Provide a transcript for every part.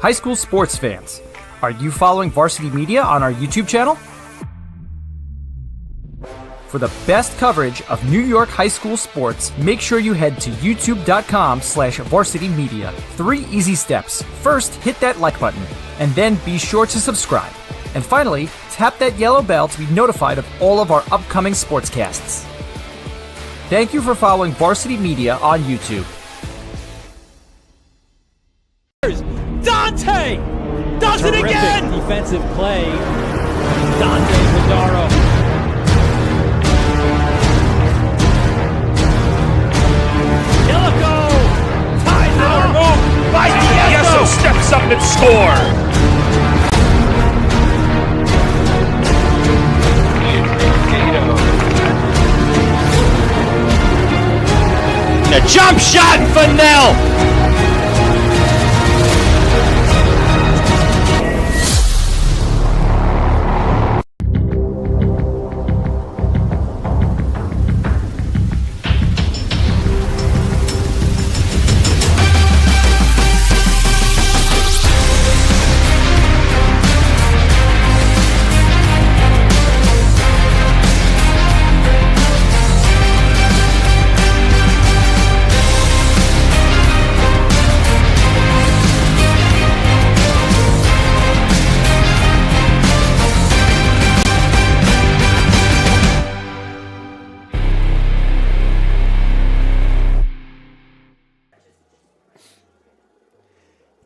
High school sports fans, are you following Varsity Media on our YouTube channel? For the best coverage of New York high school sports, make sure you head to youtube.com/varsitymedia. 3 easy steps. First, hit that like button, and then be sure to subscribe. And finally, tap that yellow bell to be notified of all of our upcoming sportscasts. Thank you for following Varsity Media on YouTube. Dante does it again! Defensive play. Dante Pizarro. Delico ties it up. Move by Tieso steps up and score. A jump shot for Nell.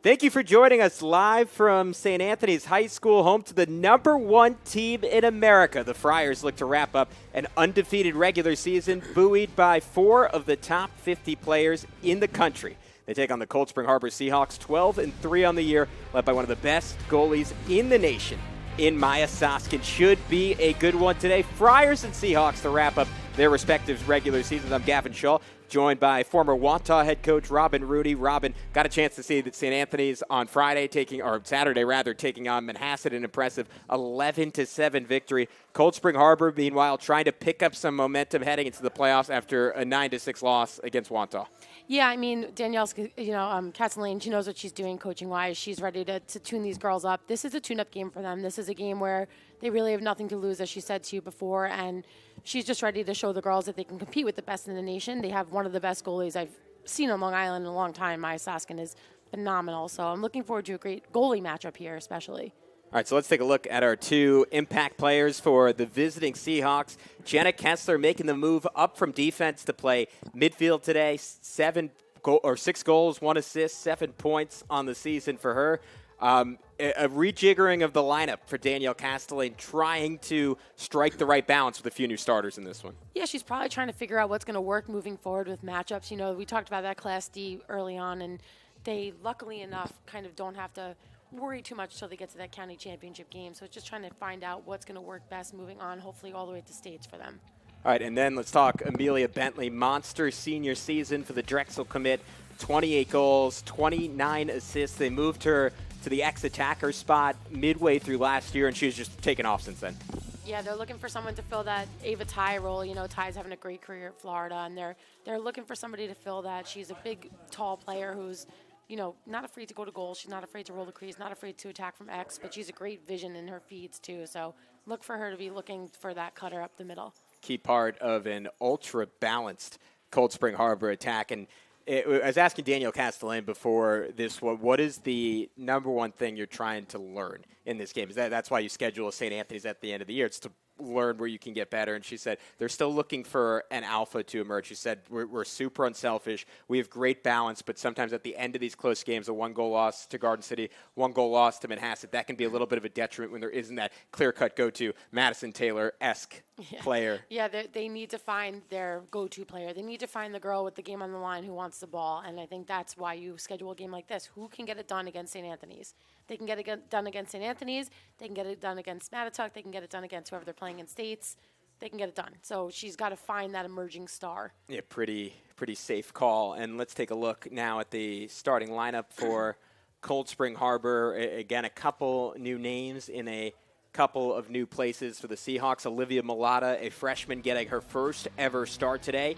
Thank you for joining us live from St. Anthony's High School, home to the #1 team in America. The Friars look to wrap up an undefeated regular season, buoyed by 4 of the top 50 players in the country. They take on the Cold Spring Harbor Seahawks, 12-3 on the year, led by one of the best goalies in the nation, in Maya Soskin. Should be a good one today. Friars and Seahawks to wrap up their respective regular seasons. I'm Gavin Shaw, joined by former Wantagh head coach Robin Rudy. Robin, got a chance to see that St. Anthony's on Saturday taking on Manhasset, an impressive 11-7 victory. Cold Spring Harbor, meanwhile, trying to pick up some momentum heading into the playoffs after a 9-6 loss against Wantagh. Yeah, I mean, Danielle, Castellane, she knows what she's doing coaching-wise. She's ready to tune these girls up. This is a tune-up game for them. This is a game where they really have nothing to lose, as she said to you before, and she's just ready to show the girls that they can compete with the best in the nation. They have one of the best goalies I've seen on Long Island in a long time. Maya Soskin is phenomenal, so I'm looking forward to a great goalie matchup here, especially. All right, so let's take a look at our 2 impact players for the visiting Seahawks. Jenna Kessler making the move up from defense to play midfield today. 6 goals, 1 assist, 7 points on the season for her. A rejiggering of the lineup for Danielle Castellane, trying to strike the right balance with a few new starters in this one. Yeah, she's probably trying to figure out what's going to work moving forward with matchups. You know, we talked about that Class D early on, and they, luckily enough, kind of don't have to worry too much until they get to that county championship game. So it's just trying to find out what's going to work best moving on, hopefully all the way to states for them. All right, and then let's talk Amelia Bentley. Monster senior season for the Drexel commit. 28 goals, 29 assists. They moved her to the ex-attacker spot midway through last year, and she's just taken off since then. Yeah, they're looking for someone to fill that Ava Ty role. You know, Ty's having a great career at Florida, and they're looking for somebody to fill that. She's a big, tall player who's, you know, not afraid to go to goal. She's not afraid to roll the crease, not afraid to attack from X, but she's a great vision in her feeds too. So look for her to be looking for that cutter up the middle. Key part of an ultra-balanced Cold Spring Harbor attack. And I was asking Danielle Castellane before this, what is the #1 thing you're trying to learn in this game? That's why you schedule St. Anthony's at the end of the year. It's to learn where you can get better. And she said they're still looking for an alpha to emerge. She said we're super unselfish. We have great balance, but sometimes at the end of these close games, a 1-goal loss to Garden City, 1-goal loss to Manhasset, that can be a little bit of a detriment when there isn't that clear-cut go-to Madison Taylor-esque player. Yeah, they need to find their go-to player. They need to find the girl with the game on the line who wants the ball, and I think that's why you schedule a game like this. Who can get it done against St. Anthony's? They can get it done against St. Anthony's. They can get it done against Mattituck. They can get it done against whoever they're playing in states. They can get it done. So she's got to find that emerging star. Yeah, pretty safe call. And let's take a look now at the starting lineup for Cold Spring Harbor. Again, a couple new names in a couple of new places for the Seahawks. Olivia Mulata, a freshman, getting her first ever start today.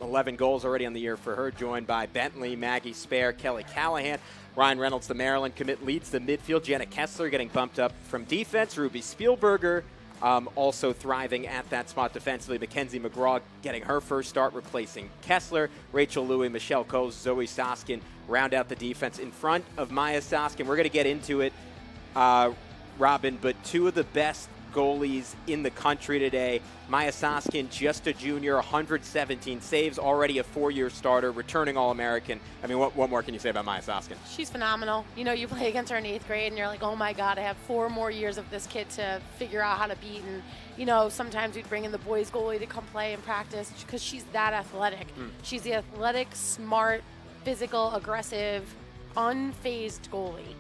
11 goals already on the year for her, joined by Bentley, Maggie Spare, Kelly Callahan. Ryan Reynolds, the Maryland commit, leads the midfield. Jenna Kessler getting bumped up from defense. Ruby Spielberger also thriving at that spot defensively. Mackenzie McGraw getting her first start, replacing Kessler. Rachel Louie, Michelle Coles, Zoe Soskin round out the defense in front of Maya Soskin. We're going to get into it, Robin, but two of the best goalies in the country today. Maya Soskin, just a junior, 117 saves, already a 4-year starter, returning All-American. I mean, what more can you say about Maya Soskin? She's phenomenal. You know, you play against her in 8th grade, and you're like, oh, my God, I have 4 more years of this kid to figure out how to beat. And, you know, sometimes we'd bring in the boys' goalie to come play and practice because she's that athletic. She's the athletic, smart, physical, aggressive, unfazed goalie.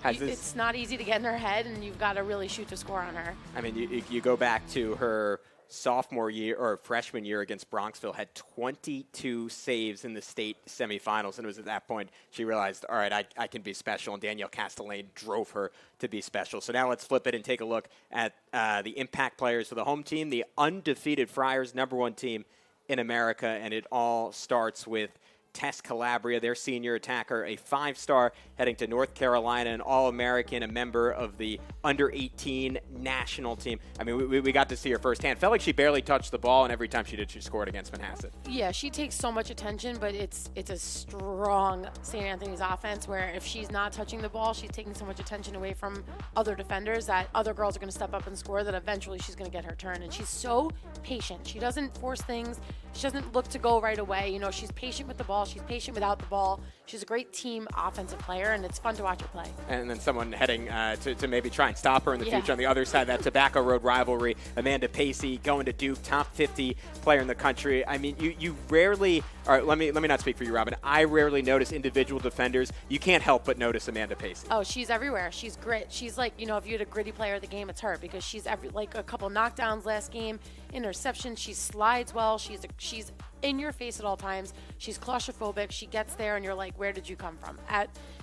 It's not easy to get in her head, and you've got to really shoot to score on her. I mean, you go back to her sophomore year or freshman year against Bronxville, had 22 saves in the state semifinals, and it was at that point she realized, all right, I can be special, and Danielle Castellane drove her to be special. So now let's flip it and take a look at the impact players for the home team, the undefeated Friars, #1 team in America, and it all starts with Tess Calabria, their senior attacker, a 5-star heading to North Carolina, an All-American, a member of the under-18 national team. I mean, we got to see her firsthand. Felt like she barely touched the ball, and every time she did, she scored against Manhasset. Yeah, she takes so much attention, but it's a strong St. Anthony's offense where if she's not touching the ball, she's taking so much attention away from other defenders that other girls are going to step up and score that eventually she's going to get her turn. And she's so patient. She doesn't force things. She doesn't look to go right away. You know, she's patient with the ball. She's patient without the ball. She's a great team offensive player, and it's fun to watch her play. And then someone heading to maybe try and stop her in the future on the other side of that Tobacco Road rivalry, Amanda Pacey going to Duke, top 50 player in the country. I mean, you rarely, all right, let me not speak for you, Robin. I rarely notice individual defenders. You can't help but notice Amanda Pacey. Oh, she's everywhere. She's grit. She's like, you know, if you had a gritty player of the game, it's her because she's like a couple knockdowns last game, interception. She slides well. She's in your face at all times. She's claustrophobic. She gets there, and you're like, where did you come from?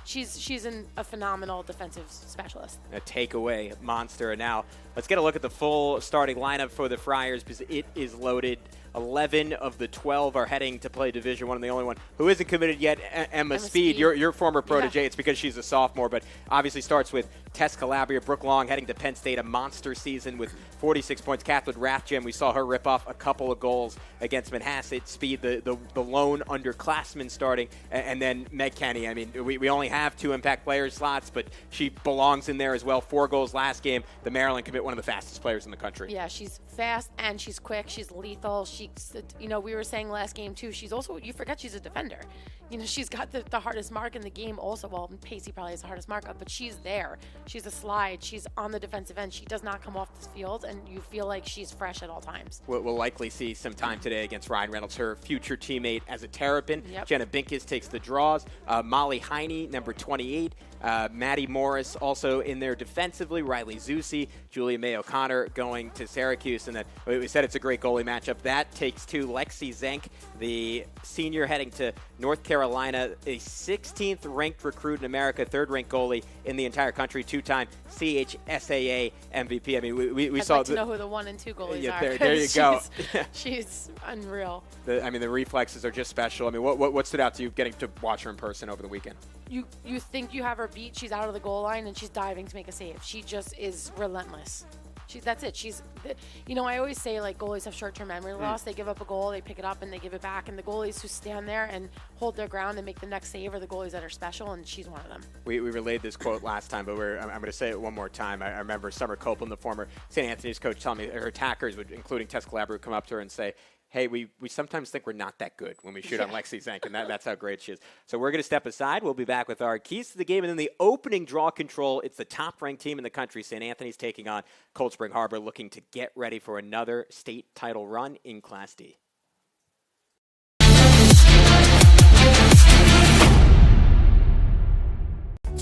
She's a phenomenal defensive specialist. A takeaway monster. And now let's get a look at the full starting lineup for the Friars because it is loaded. 11 of the 12 are heading to play Division I, and the only one who isn't committed yet, Emma Speed, your former protege. Yeah. It's because she's a sophomore, but obviously starts with Tess Calabria. Brooke Long heading to Penn State, a monster season with 46 points. Kathleen Rathjem, we saw her rip off a couple of goals against Manhasset. Speed, the lone underclassman starting, and then Meg Kenny. I mean, we only have 2 impact player slots, but she belongs in there as well. 4 goals last game. The Maryland commit, one of the fastest players in the country. Yeah, she's fast and she's quick. She's lethal. You know, we were saying last game too, she's also, you forget she's a defender. You know, she's got the hardest mark in the game also. Well, Pacey probably has the hardest mark up, but she's there. She's a slide. She's on the defensive end. She does not come off the field, and you feel like she's fresh at all times. We'll likely see some time today against Ryan Reynolds, her future teammate as a Terrapin. Yep. Jenna Binkus takes the draws. Molly Heine, number 28. Maddie Morris also in there defensively. Riley Zusi, Julia May O'Connor going to Syracuse. And then we said it's a great goalie matchup. That takes 2. Lexi Zenk, the senior heading to North Carolina, a 16th ranked recruit in America, 3rd ranked goalie in the entire country, 2-time CHSAA MVP. I mean, we saw. I'd like to know who the 1 and 2 goalies are. There you go. She's unreal. The reflexes are just special. I mean, what stood out to you getting to watch her in person over the weekend? You think you have her beat. She's out of the goal line, and she's diving to make a save. She just is relentless. That's it. You know, I always say, like, goalies have short-term memory loss. They give up a goal, they pick it up, and they give it back. And the goalies who stand there and hold their ground and make the next save are the goalies that are special, and she's one of them. We relayed this quote last time, but I'm going to say it one more time. I remember Summer Copeland, the former St. Anthony's coach, telling me her attackers, including Tess Calabria, would come up to her and say, hey, we sometimes think we're not that good when we shoot on Lexi Zenk, and that's how great she is. So we're going to step aside. We'll be back with our keys to the game, and then the opening draw control. It's the top-ranked team in the country. St. Anthony's taking on Cold Spring Harbor, looking to get ready for another state title run in Class D.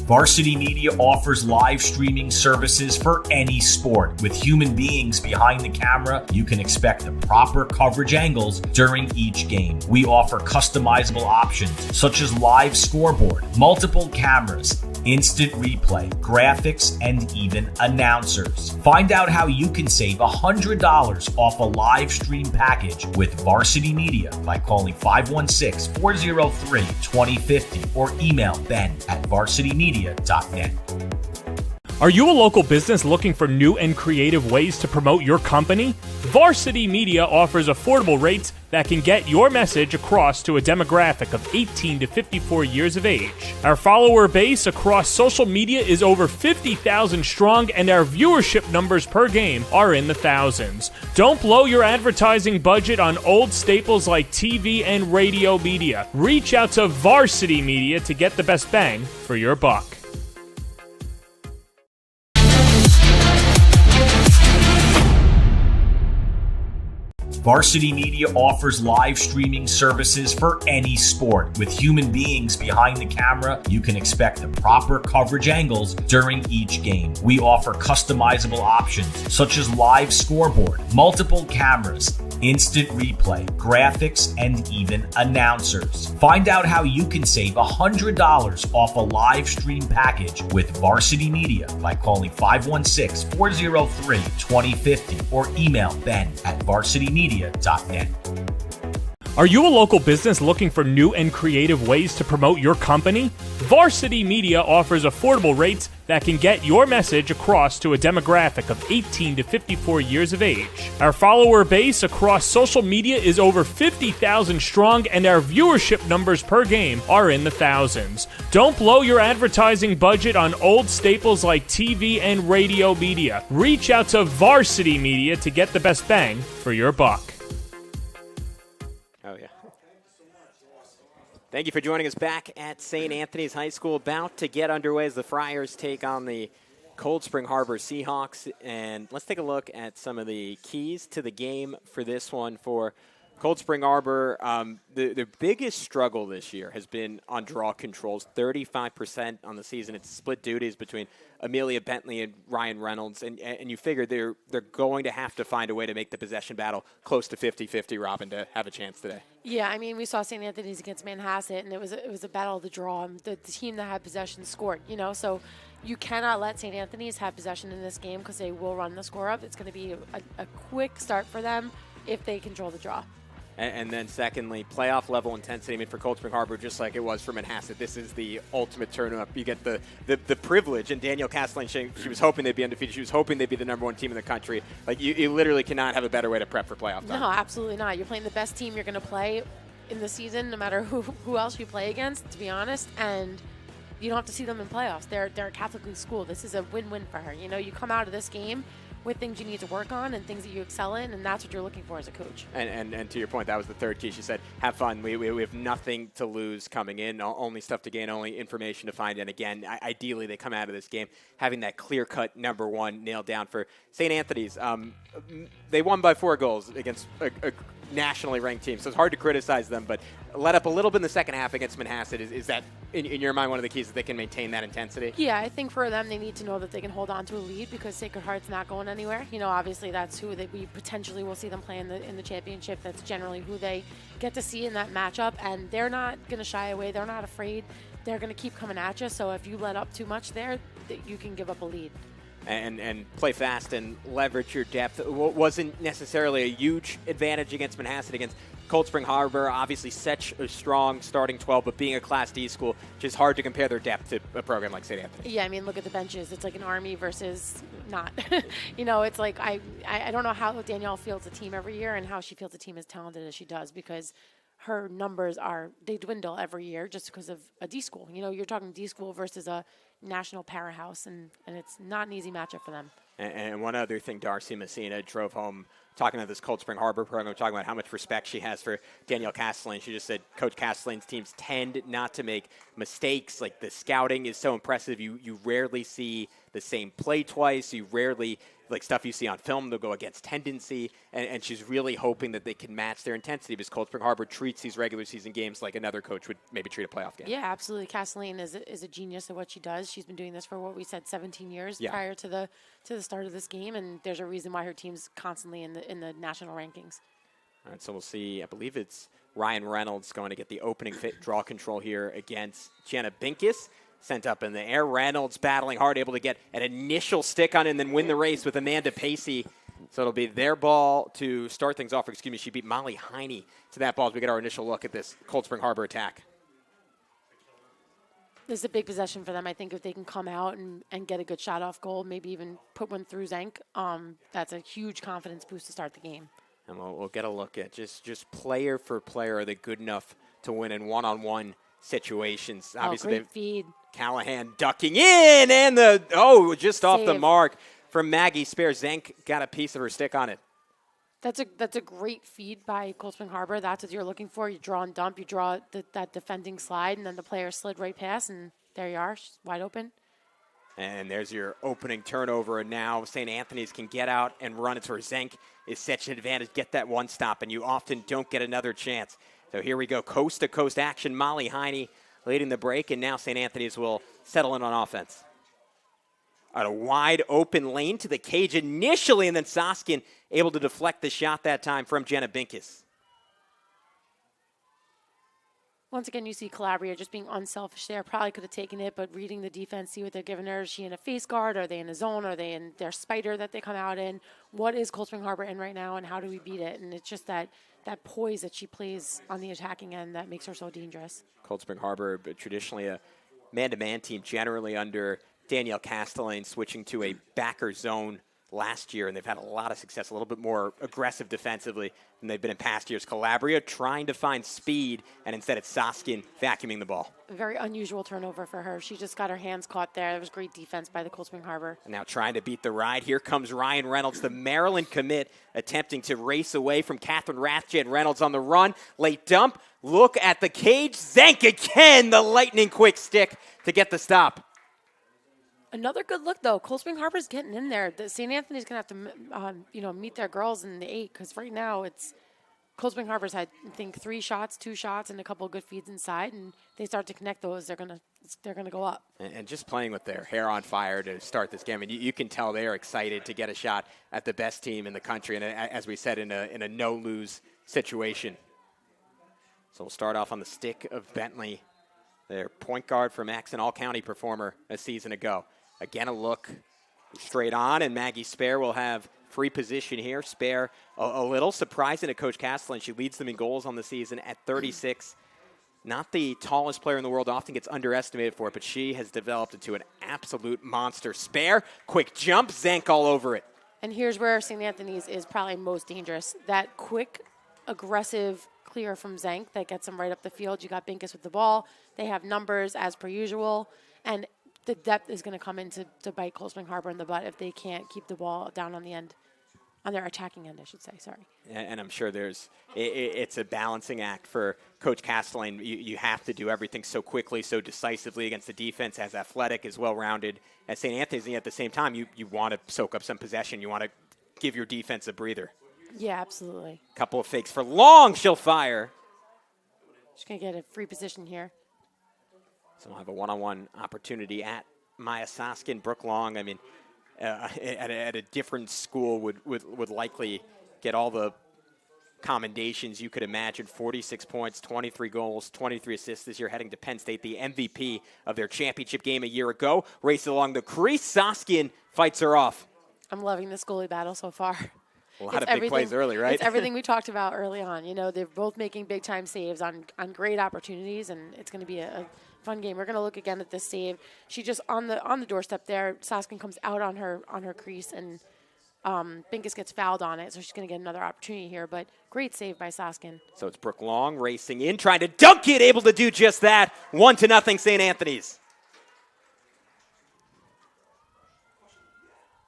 Varsity Media offers live streaming services for any sport. With human beings behind the camera, you can expect the proper coverage angles during each game. We offer customizable options such as live scoreboard, multiple cameras, instant replay, graphics, and even announcers. Find out how you can save $100 off a live stream package with Varsity Media by calling 516-403-2050 or email ben@varsitymedia.net. Are you a local business looking for new and creative ways to promote your company? Varsity Media offers affordable rates that can get your message across to a demographic of 18 to 54 years of age. Our follower base across social media is over 50,000 strong, and our viewership numbers per game are in the thousands. Don't blow your advertising budget on old staples like TV and radio media. Reach out to Varsity Media to get the best bang for your buck. Varsity Media offers live streaming services for any sport. With human beings behind the camera, you can expect the proper coverage angles during each game. We offer customizable options such as live scoreboard, multiple cameras, instant replay, graphics, and even announcers. Find out how you can save $100 off a live stream package with Varsity Media by calling 516-403-2050 or email ben@varsitymedia.net. Are you a local business looking for new and creative ways to promote your company? Varsity Media offers affordable rates that can get your message across to a demographic of 18 to 54 years of age. Our follower base across social media is over 50,000 strong, and our viewership numbers per game are in the thousands. Don't blow your advertising budget on old staples like TV and radio media. Reach out to Varsity Media to get the best bang for your buck. Oh, yeah. Thank you for joining us back at St. Anthony's High School. About to get underway as the Friars take on the Cold Spring Harbor Seahawks. And let's take a look at some of the keys to the game for this one for Cold Spring Harbor. The biggest struggle this year has been on draw controls. 35% on the season. It's split duties between Amelia Bentley and Ryan Reynolds. And you figure they're going to have to find a way to make the possession battle close to 50-50, Robin, to have a chance today. Yeah, I mean, we saw St. Anthony's against Manhasset, and it was a battle of the draw. The team that had possession scored, so you cannot let St. Anthony's have possession in this game because they will run the score up. It's going to be a quick start for them if they control the draw. And then secondly, playoff level intensity. I mean, for Cold Spring Harbor, just like it was for Manhasset, this is the ultimate turn-up. You get the privilege, and Danielle Castellane, she was hoping they'd be undefeated. She was hoping they'd be the number one team in the country. Like, you literally cannot have a better way to prep for playoff time. No, absolutely not. You're playing the best team you're going to play in the season, no matter who else you play against, to be honest, and you don't have to see them in playoffs. They're a Catholic school. This is a win-win for her. You come out of this game with things you need to work on and things that you excel in, and that's what you're looking for as a coach. And to your point, that was the third key. She said, have fun. We have nothing to lose coming in, only stuff to gain, only information to find. And again, ideally, they come out of this game having that clear-cut number one nailed down for St. Anthony's. They won by 4 goals against a nationally ranked team, so it's hard to criticize them, but let up a little bit in the second half against Manhasset. Is that, in your mind, one of the keys that they can maintain that intensity? Yeah, I think for them, they need to know that they can hold on to a lead because Sacred Heart's not going anywhere. Obviously that's who we potentially will see them play in the championship. That's generally who they get to see in that matchup, and they're not going to shy away. They're not afraid. They're going to keep coming at you, so if you let up too much there, you can give up a lead. And play fast and leverage your depth. It wasn't necessarily a huge advantage against Manhasset, against Cold Spring Harbor. Obviously such a strong starting 12, but being a Class D school, just hard to compare their depth to a program like St. Anthony. Yeah, I mean, look at the benches. It's like an Army versus not. It's like I don't know how Danielle fields a team every year and how she fields a team as talented as she does, because her numbers they dwindle every year just because of a D school. You're talking D school versus a national powerhouse, and it's not an easy matchup for them. And one other thing, Darcy Messina drove home talking about this Cold Spring Harbor program, talking about how much respect she has for Danielle Castellane. She just said Coach Castellane's teams tend not to make mistakes. Like, the scouting is so impressive. You rarely see the same play twice. You rarely, like, stuff you see on film, they'll go against tendency. And she's really hoping that they can match their intensity, because Cold Spring Harbor treats these regular season games like another coach would maybe treat a playoff game. Yeah, absolutely. Castellane is a genius at what she does. She's been doing this for, what we said, 17 years prior to the start of this game, and there's a reason why her team's constantly in the national rankings. All right, so we'll see. I believe it's Ryan Reynolds going to get the opening draw control here against Jenna Binkus. sent up in the air. Reynolds battling hard, able to get an initial stick on it and then win the race with Amanda Pacey. So it'll be their ball to start things off. Excuse me, she beat Molly Heine to that ball as we get our initial look at this Cold Spring Harbor attack. This is a big possession for them. I think if they can come out and get a good shot off goal, maybe even put one through Zank, that's a huge confidence boost to start the game. And we'll get a look at just player for player. Are they good enough to win in one-on-one situations? Obviously, great feed. Callahan ducking in, and just off the mark from Maggie Spare. Zank got a piece of her stick on it. That's a great feed by Cold Spring Harbor. That's what you're looking for. You draw and dump. You draw that defending slide, and then the player slid right past, and there you are. She's wide open. And there's your opening turnover, and now St. Anthony's can get out and run. It's where Zank is such an advantage. Get that one stop, and you often don't get another chance. So here we go, coast-to-coast action. Molly Heine leading the break, and now St. Anthony's will settle in on offense. A wide open lane to the cage initially, and then Soskin able to deflect the shot that time from Jenna Binkus. Once again, you see Calabria just being unselfish there. Probably could have taken it, but reading the defense, see what they're giving her. Is she in a face guard? Are they in a zone? Are they in their spider that they come out in? What is Cold Spring Harbor in right now, and how do we beat it? And it's just that poise that she plays on the attacking end that makes her so dangerous. Cold Spring Harbor, but traditionally a man-to-man team, generally under Danielle Castellane, switching to a backer zone last year, and they've had a lot of success, a little bit more aggressive defensively than they've been in past years. Calabria trying to find speed, and instead it's Soskin vacuuming the ball. A very unusual turnover for her. She just got her hands caught there. It was great defense by the Cold Spring Harbor. And now trying to beat the ride. Here comes Ryan Reynolds, the Maryland commit, attempting to race away from Catherine Rathjen. Reynolds on the run, late dump, look at the cage. Zank again, the lightning quick stick to get the stop. Another good look, though. Cold Spring Harbor's getting in there. St. Anthony's going to have to, meet their girls in the 8, because right now it's Cold Spring Harbor's had, I think, 2 shots, and a couple of good feeds inside, and they start to connect those. They're gonna go up. And just playing with their hair on fire to start this game. I mean, you can tell they are excited to get a shot at the best team in the country, and as we said, in a no-lose situation. So we'll start off on the stick of Bentley, their point guard from Max, an all-county performer a season ago. Again, a look straight on, and Maggie Spare will have free position here. Spare a little surprising to Coach Castellan. She leads them in goals on the season at 36. Not the tallest player in the world, often gets underestimated for it, but she has developed into an absolute monster. Spare, quick jump, Zank all over it. And here's where St. Anthony's is probably most dangerous. That quick, aggressive clear from Zank that gets them right up the field. You got Binkus with the ball. They have numbers as per usual, and the depth is going to come in to bite Cold Spring Harbor in the butt if they can't keep the ball down on the end, on their attacking end, I should say. Sorry. And I'm sure it's a balancing act for Coach Castellane. You have to do everything so quickly, so decisively against the defense as athletic, as well-rounded as St. Anthony's. And at the same time, you want to soak up some possession. You want to give your defense a breather. Yeah, absolutely. Couple of fakes for Long. She'll fire. She's going to get a free position here. So we'll have a one-on-one opportunity at Maya Soskin. Brooke Long, I mean, at a different school would likely get all the commendations you could imagine. 46 points, 23 goals, 23 assists this year, heading to Penn State, the MVP of their championship game a year ago. Races along the crease. Soskin fights her off. I'm loving this goalie battle so far. A lot of big plays early, right? It's everything we talked about early on. They're both making big-time saves on great opportunities, and it's going to be a fun game. We're going to look again at this save. She just on the doorstep there. Soskin comes out on her crease, and Binkus gets fouled on it, so she's going to get another opportunity here. But great save by Soskin. So it's Brooke Long racing in, trying to dunk it, able to do just that. 1-0 St. Anthony's.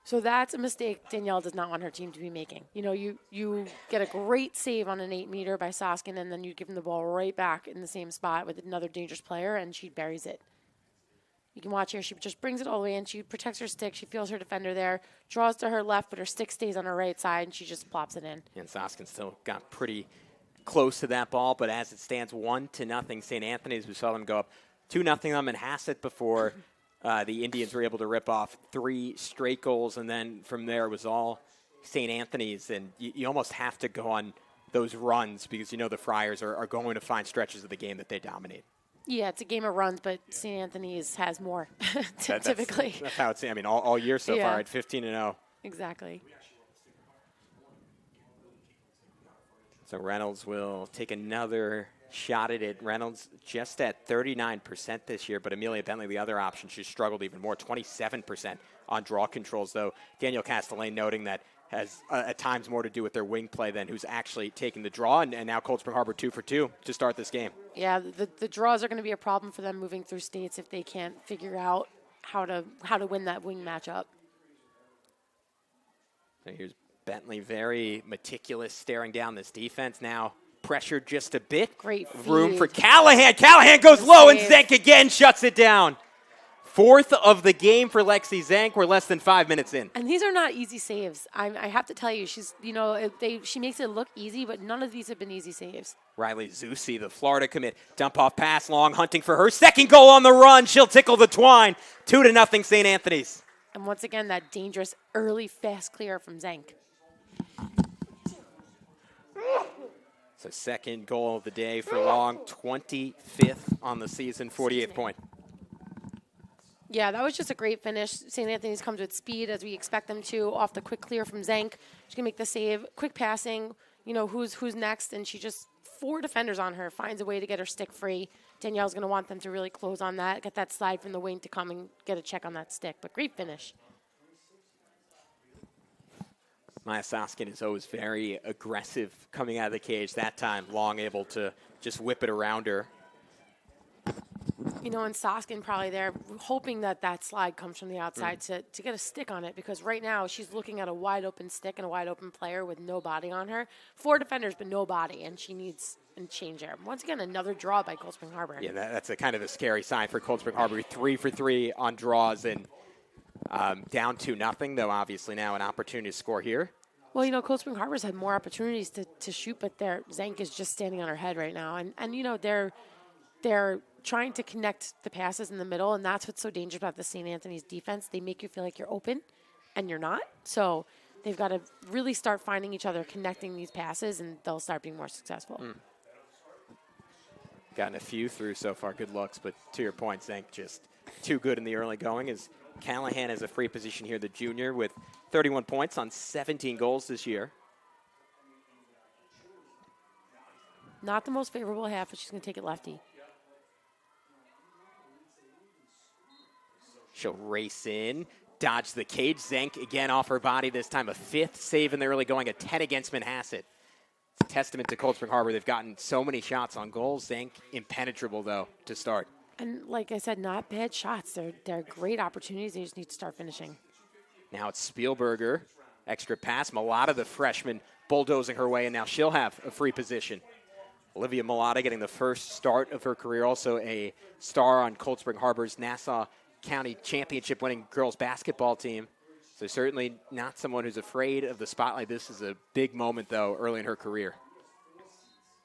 So that's a mistake Danielle does not want her team to be making. You get a great save on an 8-meter by Soskin, and then you give them the ball right back in the same spot with another dangerous player, and she buries it. You can watch here. She just brings it all the way in. She protects her stick. She feels her defender there, draws to her left, but her stick stays on her right side, and she just plops it in. And Soskin still got pretty close to that ball, but as it stands 1-0 St. Anthony's, we saw them go up 2-0 on Manhasset before the Indians were able to rip off 3 straight goals, and then from there it was all St. Anthony's. And you almost have to go on those runs because the Friars are going to find stretches of the game that they dominate. Yeah, it's a game of runs, but St. Anthony's has more typically. That's how it's. I mean, all year so far at 15-0. Exactly. So Reynolds will take another shot at it. Reynolds just at 39% this year, but Amelia Bentley, the other option, she's struggled even more, 27% on draw controls, though. Danielle Castellane noting that has at times more to do with their wing play than who's actually taking the draw, and now Cold Spring Harbor 2 for 2 to start this game. Yeah, the draws are going to be a problem for them moving through states if they can't figure out how to win that wing matchup. So here's Bentley, very meticulous, staring down this defense now. Pressured just a bit. Great room feed. for Callahan. Callahan goes low, and Zenk again shuts it down. Fourth of the game for Lexi Zenk. We're less than 5 minutes in. And these are not easy saves. I have to tell you, she makes it look easy, but none of these have been easy saves. Riley Zusi, the Florida commit, dump off pass long, hunting for her second goal on the run. She'll tickle the twine. 2-0 St. Anthony's. And once again, that dangerous early fast clear from Zenk. So second goal of the day for Long, 25th on the season, 48th point. Yeah, that was just a great finish. St. Anthony's comes with speed, as we expect them to, off the quick clear from Zenk. She can make the save, quick passing, who's next, and she just, 4 defenders on her, finds a way to get her stick free. Danielle's going to want them to really close on that, get that slide from the wing to come and get a check on that stick, but great finish. Maya Soskin is always very aggressive coming out of the cage. That time, Long able to just whip it around her. And Soskin probably there hoping that slide comes from the outside to get a stick on it, because right now she's looking at a wide open stick and a wide open player with no body on her. 4 defenders but no body, and she needs a change there. Once again, another draw by Cold Spring Harbor. Yeah, that's a kind of a scary sign for Cold Spring Harbor. 3 for 3 on draws, and down 2-0, though obviously now an opportunity to score here. Well, Cold Spring Harbor's had more opportunities to shoot, but Zenk is just standing on her head right now. And they're trying to connect the passes in the middle, and that's what's so dangerous about the St. Anthony's defense. They make you feel like you're open, and you're not. So they've got to really start finding each other, connecting these passes, and they'll start being more successful. Gotten a few through so far, good looks, but to your point, Zenk just too good in the early going. As Callahan has a free position here, the junior, with 31 points on 17 goals this year. Not the most favorable half, but she's going to take it lefty. She'll race in, dodge the cage. Zenk again off her body, this time a 5th save in the early going, a 10 against Manhasset. It's a testament to Cold Spring Harbor. They've gotten so many shots on goals. Zenk impenetrable, though, to start. And like I said, not bad shots. They're great opportunities. They just need to start finishing. Now it's Spielberger. Extra pass. Mulata, the freshman, bulldozing her way, and now she'll have a free position. Olivia Mulata getting the first start of her career, also a star on Cold Spring Harbor's Nassau County Championship winning girls basketball team. So certainly not someone who's afraid of the spotlight. This is a big moment, though, early in her career.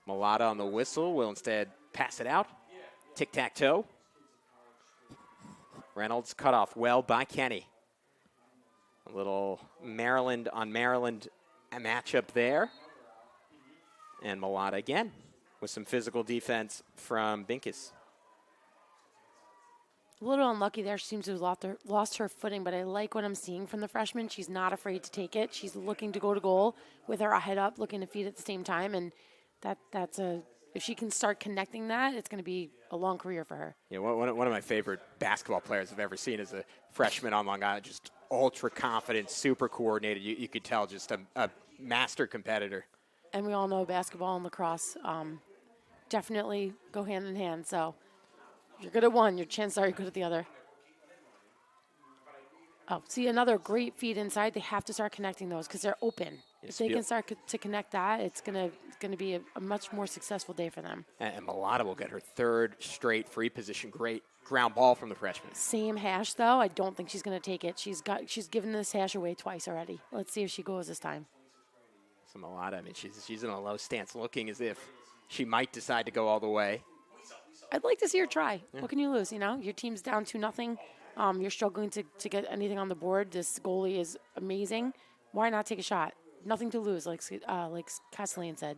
Mulata on the whistle will instead pass it out. Tic-tac-toe. Reynolds cut off well by Kenny. A little Maryland on Maryland matchup there. And Mulata again with some physical defense from Binkus. A little unlucky there. She seems to have lost her footing, but I like what I'm seeing from the freshman. She's not afraid to take it. She's looking to go to goal with her head up, looking to feed at the same time, and if she can start connecting that, it's going to be a long career for her. Yeah, one of my favorite basketball players I've ever seen is a freshman on Long Island, just ultra confident, super coordinated. You could tell just a master competitor. And we all know basketball and lacrosse definitely go hand in hand, so you're good at one, your chances are you're good at the other. Oh, see, another great feed inside. They have to start connecting those because they're open. If they can start to connect that, it's gonna be a much more successful day for them. And Mulata will get her 3rd straight free position. Great ground ball from the freshman. Same hash, though. I don't think she's going to take it. She's given this hash away twice already. Let's see if she goes this time. So Mulata, I mean, she's in a low stance, looking as if she might decide to go all the way. I'd like to see her try. Yeah. What can you lose? Your team's down 2-0. You're struggling to get anything on the board. This goalie is amazing. Why not take a shot? Nothing to lose, like Castellane said.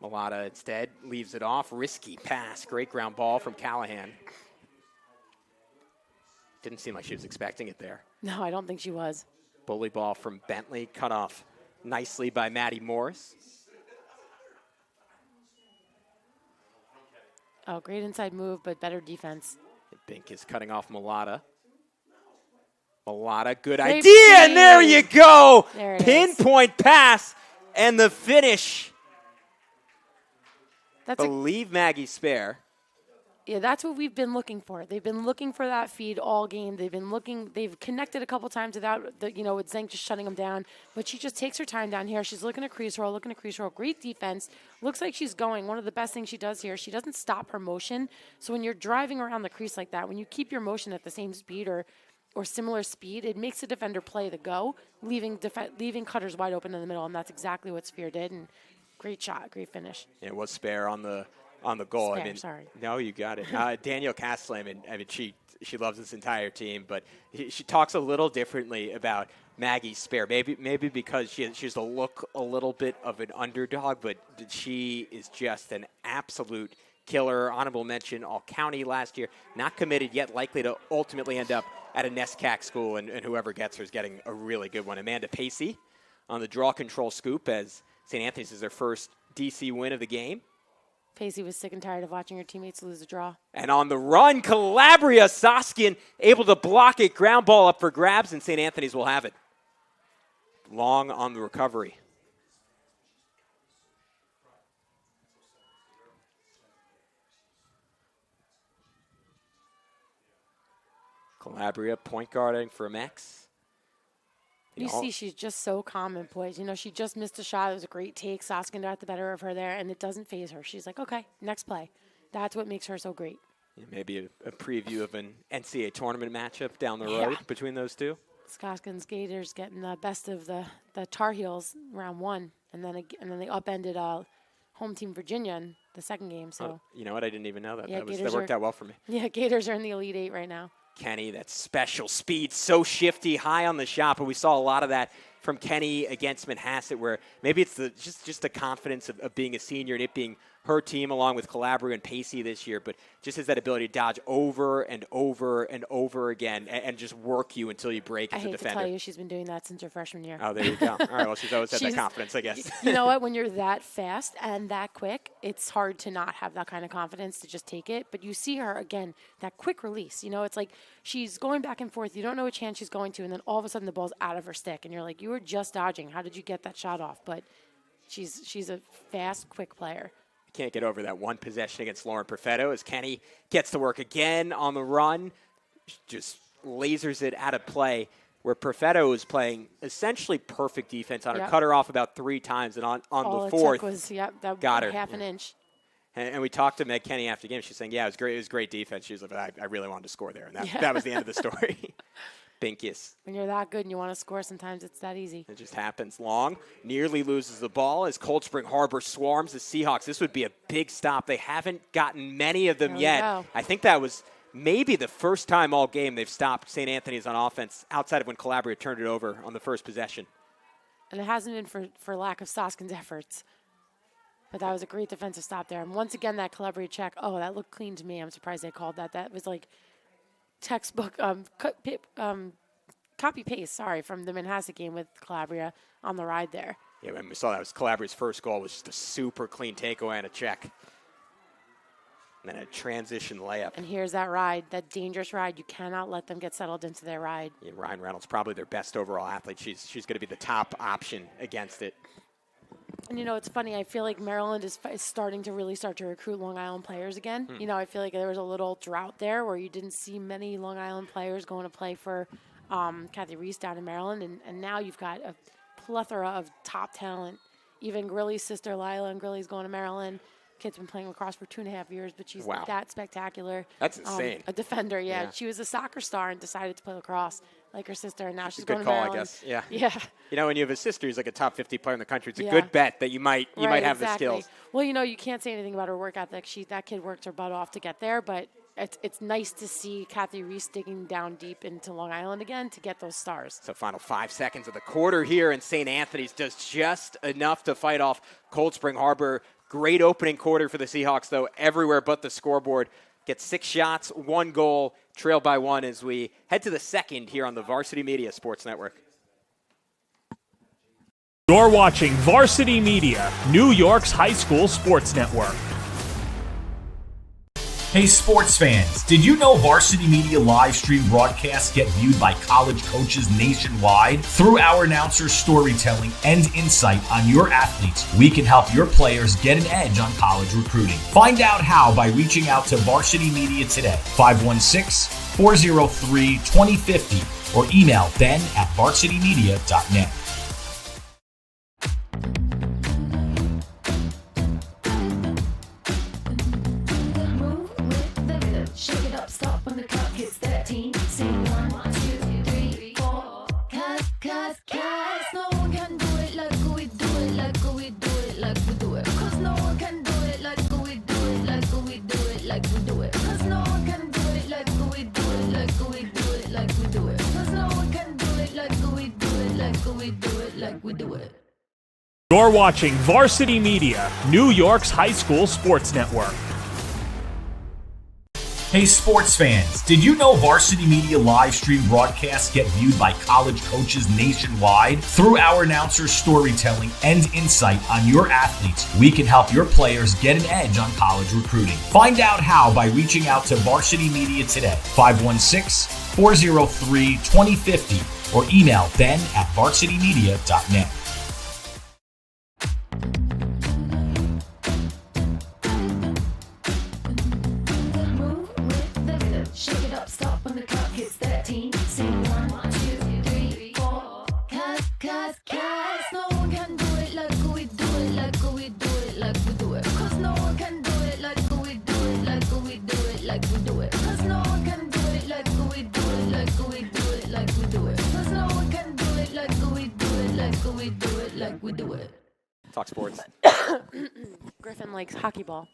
Mulata instead leaves it off. Risky pass. Great ground ball from Callahan. Didn't seem like she was expecting it there. No, I don't think she was. Bully ball from Bentley, cut off nicely by Maddie Morris. Oh, great inside move, but better defense. Bink is cutting off Mulata. Mulata, good Great idea, feed. and there you go. There it Pinpoint pass, and the finish. That's Believe Maggie Spare. Yeah, that's what we've been looking for. They've been looking for that feed all game. They've connected a couple times without, with Zink just shutting them down. But she just takes her time down here. She's looking at crease roll. Great defense. Looks like she's going. One of the best things she does here, she doesn't stop her motion. So when you're driving around the crease like that, when you keep your motion at the same speed or similar speed, it makes the defender play the go, leaving cutters wide open in the middle. And that's exactly what Spear did. And great shot, great finish. It was Spare on the goal. Spare, sorry. No, you got it. Danielle Castleman, she loves this entire team, but she talks a little differently about Maggie Spare. Maybe because she's a little bit of an underdog, but she is just an absolute killer. Honorable mention All-County last year. Not committed yet, likely to ultimately end up at a NESCAC school, and whoever gets her is getting a really good one. Amanda Pacey on the draw control scoop as St. Anthony's is their first DC win of the game. Pacey was sick and tired of watching her teammates lose a draw. And on the run, Calabria Soskin able to block it. Ground ball up for grabs, and St. Anthony's will have it. Long on the recovery. Calabria point guarding for Mex. You see she's just so calm and poised. She just missed a shot. It was a great take. Soskin got the better of her there, and it doesn't faze her. She's like, okay, next play. That's what makes her so great. Yeah, maybe a preview of an NCAA tournament matchup down the road between those two. Soskin's Gators getting the best of the Tar Heels round one, and then they upended home team Virginia in the second game. So you know what? I didn't even know that. Yeah, that worked out well for me. Yeah, Gators are in the Elite Eight right now. Kenny, that special speed, so shifty, high on the shot, but we saw a lot of that from Kenny against Manhasset, where maybe it's just the confidence of being a senior and it being her team along with Calabria and Pacey this year, but just has that ability to dodge over and over and over again and just work you until you break as a defender. I hate to tell you, she's been doing that since her freshman year. Oh, there you go. All right, well, she's always had that confidence, I guess. You know what? When you're that fast and that quick, it's hard to not have that kind of confidence to just take it. But you see her, again, that quick release. It's like she's going back and forth. You don't know which hand she's going to, and then all of a sudden the ball's out of her stick. And you're like, you were just dodging. How did you get that shot off? But she's a fast, quick player. Can't get over that one possession against Lauren Perfetto as Kenny gets to work again on the run. Just lasers it out of play where Perfetto is playing essentially perfect defense on her. Cut her off about 3 times, and on all the fourth, it took was, got her. Half an inch. And we talked to Meg Kenny after the game. She's saying, yeah, it was great. It was great defense. She was like, I really wanted to score there. And that was the end of the story. Binkies. When you're that good and you want to score, sometimes it's that easy. It just happens. Long nearly loses the ball as Cold Spring Harbor swarms the Seahawks. This would be a big stop. They haven't gotten many of them yet. I think that was maybe the first time all game they've stopped St. Anthony's on offense outside of when Calabria turned it over on the first possession. And it hasn't been for lack of Soskin's efforts. But that was a great defensive stop there. And once again, that Calabria check, that looked clean to me. I'm surprised they called that. That was like textbook copy-paste, from the Manhasset game with Calabria on the ride there. Yeah, when we saw that was Calabria's first goal was just a super clean takeaway and a check. And then a transition layup. And here's that ride, that dangerous ride. You cannot let them get settled into their ride. Yeah, Ryan Reynolds, probably their best overall athlete. She's going to be the top option against it. And, it's funny. I feel like Maryland is starting to recruit Long Island players again. I feel like there was a little drought there where you didn't see many Long Island players going to play for Kathy Reese down in Maryland. And now you've got a plethora of top talent. Even Grilly's sister, Lila, and Grilly's going to Maryland. Kid's been playing lacrosse for 2.5 years, but she's that spectacular. That's insane. A defender, yeah. She was a soccer star and decided to play lacrosse like her sister, and now she's going to call, Maryland. I guess. Yeah. Yeah. When you have a sister who's like a top 50 player in the country, it's a good bet that you might have the skills. Well, you can't say anything about her work ethic. That kid worked her butt off to get there, but it's nice to see Kathy Reese digging down deep into Long Island again to get those stars. So final 5 seconds of the quarter here, and St. Anthony's does just enough to fight off Cold Spring Harbor. Great opening quarter for the Seahawks, though, everywhere but the scoreboard. Get 6 shots, 1 goal, trail by 1 as we head to the second here on the Varsity Media Sports Network. You're watching Varsity Media, New York's high school sports network. Hey sports fans, did you know Varsity Media live stream broadcasts get viewed by college coaches nationwide? Through our announcers' storytelling and insight on your athletes, we can help your players get an edge on college recruiting. Find out how by reaching out to Varsity Media today, 516-403-2050, or email ben@varsitymedia.net. You're watching Varsity Media, New York's high school sports network. Hey sports fans, did you know Varsity Media live stream broadcasts get viewed by college coaches nationwide? Through our announcers' storytelling and insight on your athletes, we can help your players get an edge on college recruiting. Find out how by reaching out to Varsity Media today, 516-403-2050, or email ben@varsitymedia.net. Talk sports. Griffin likes hockey ball.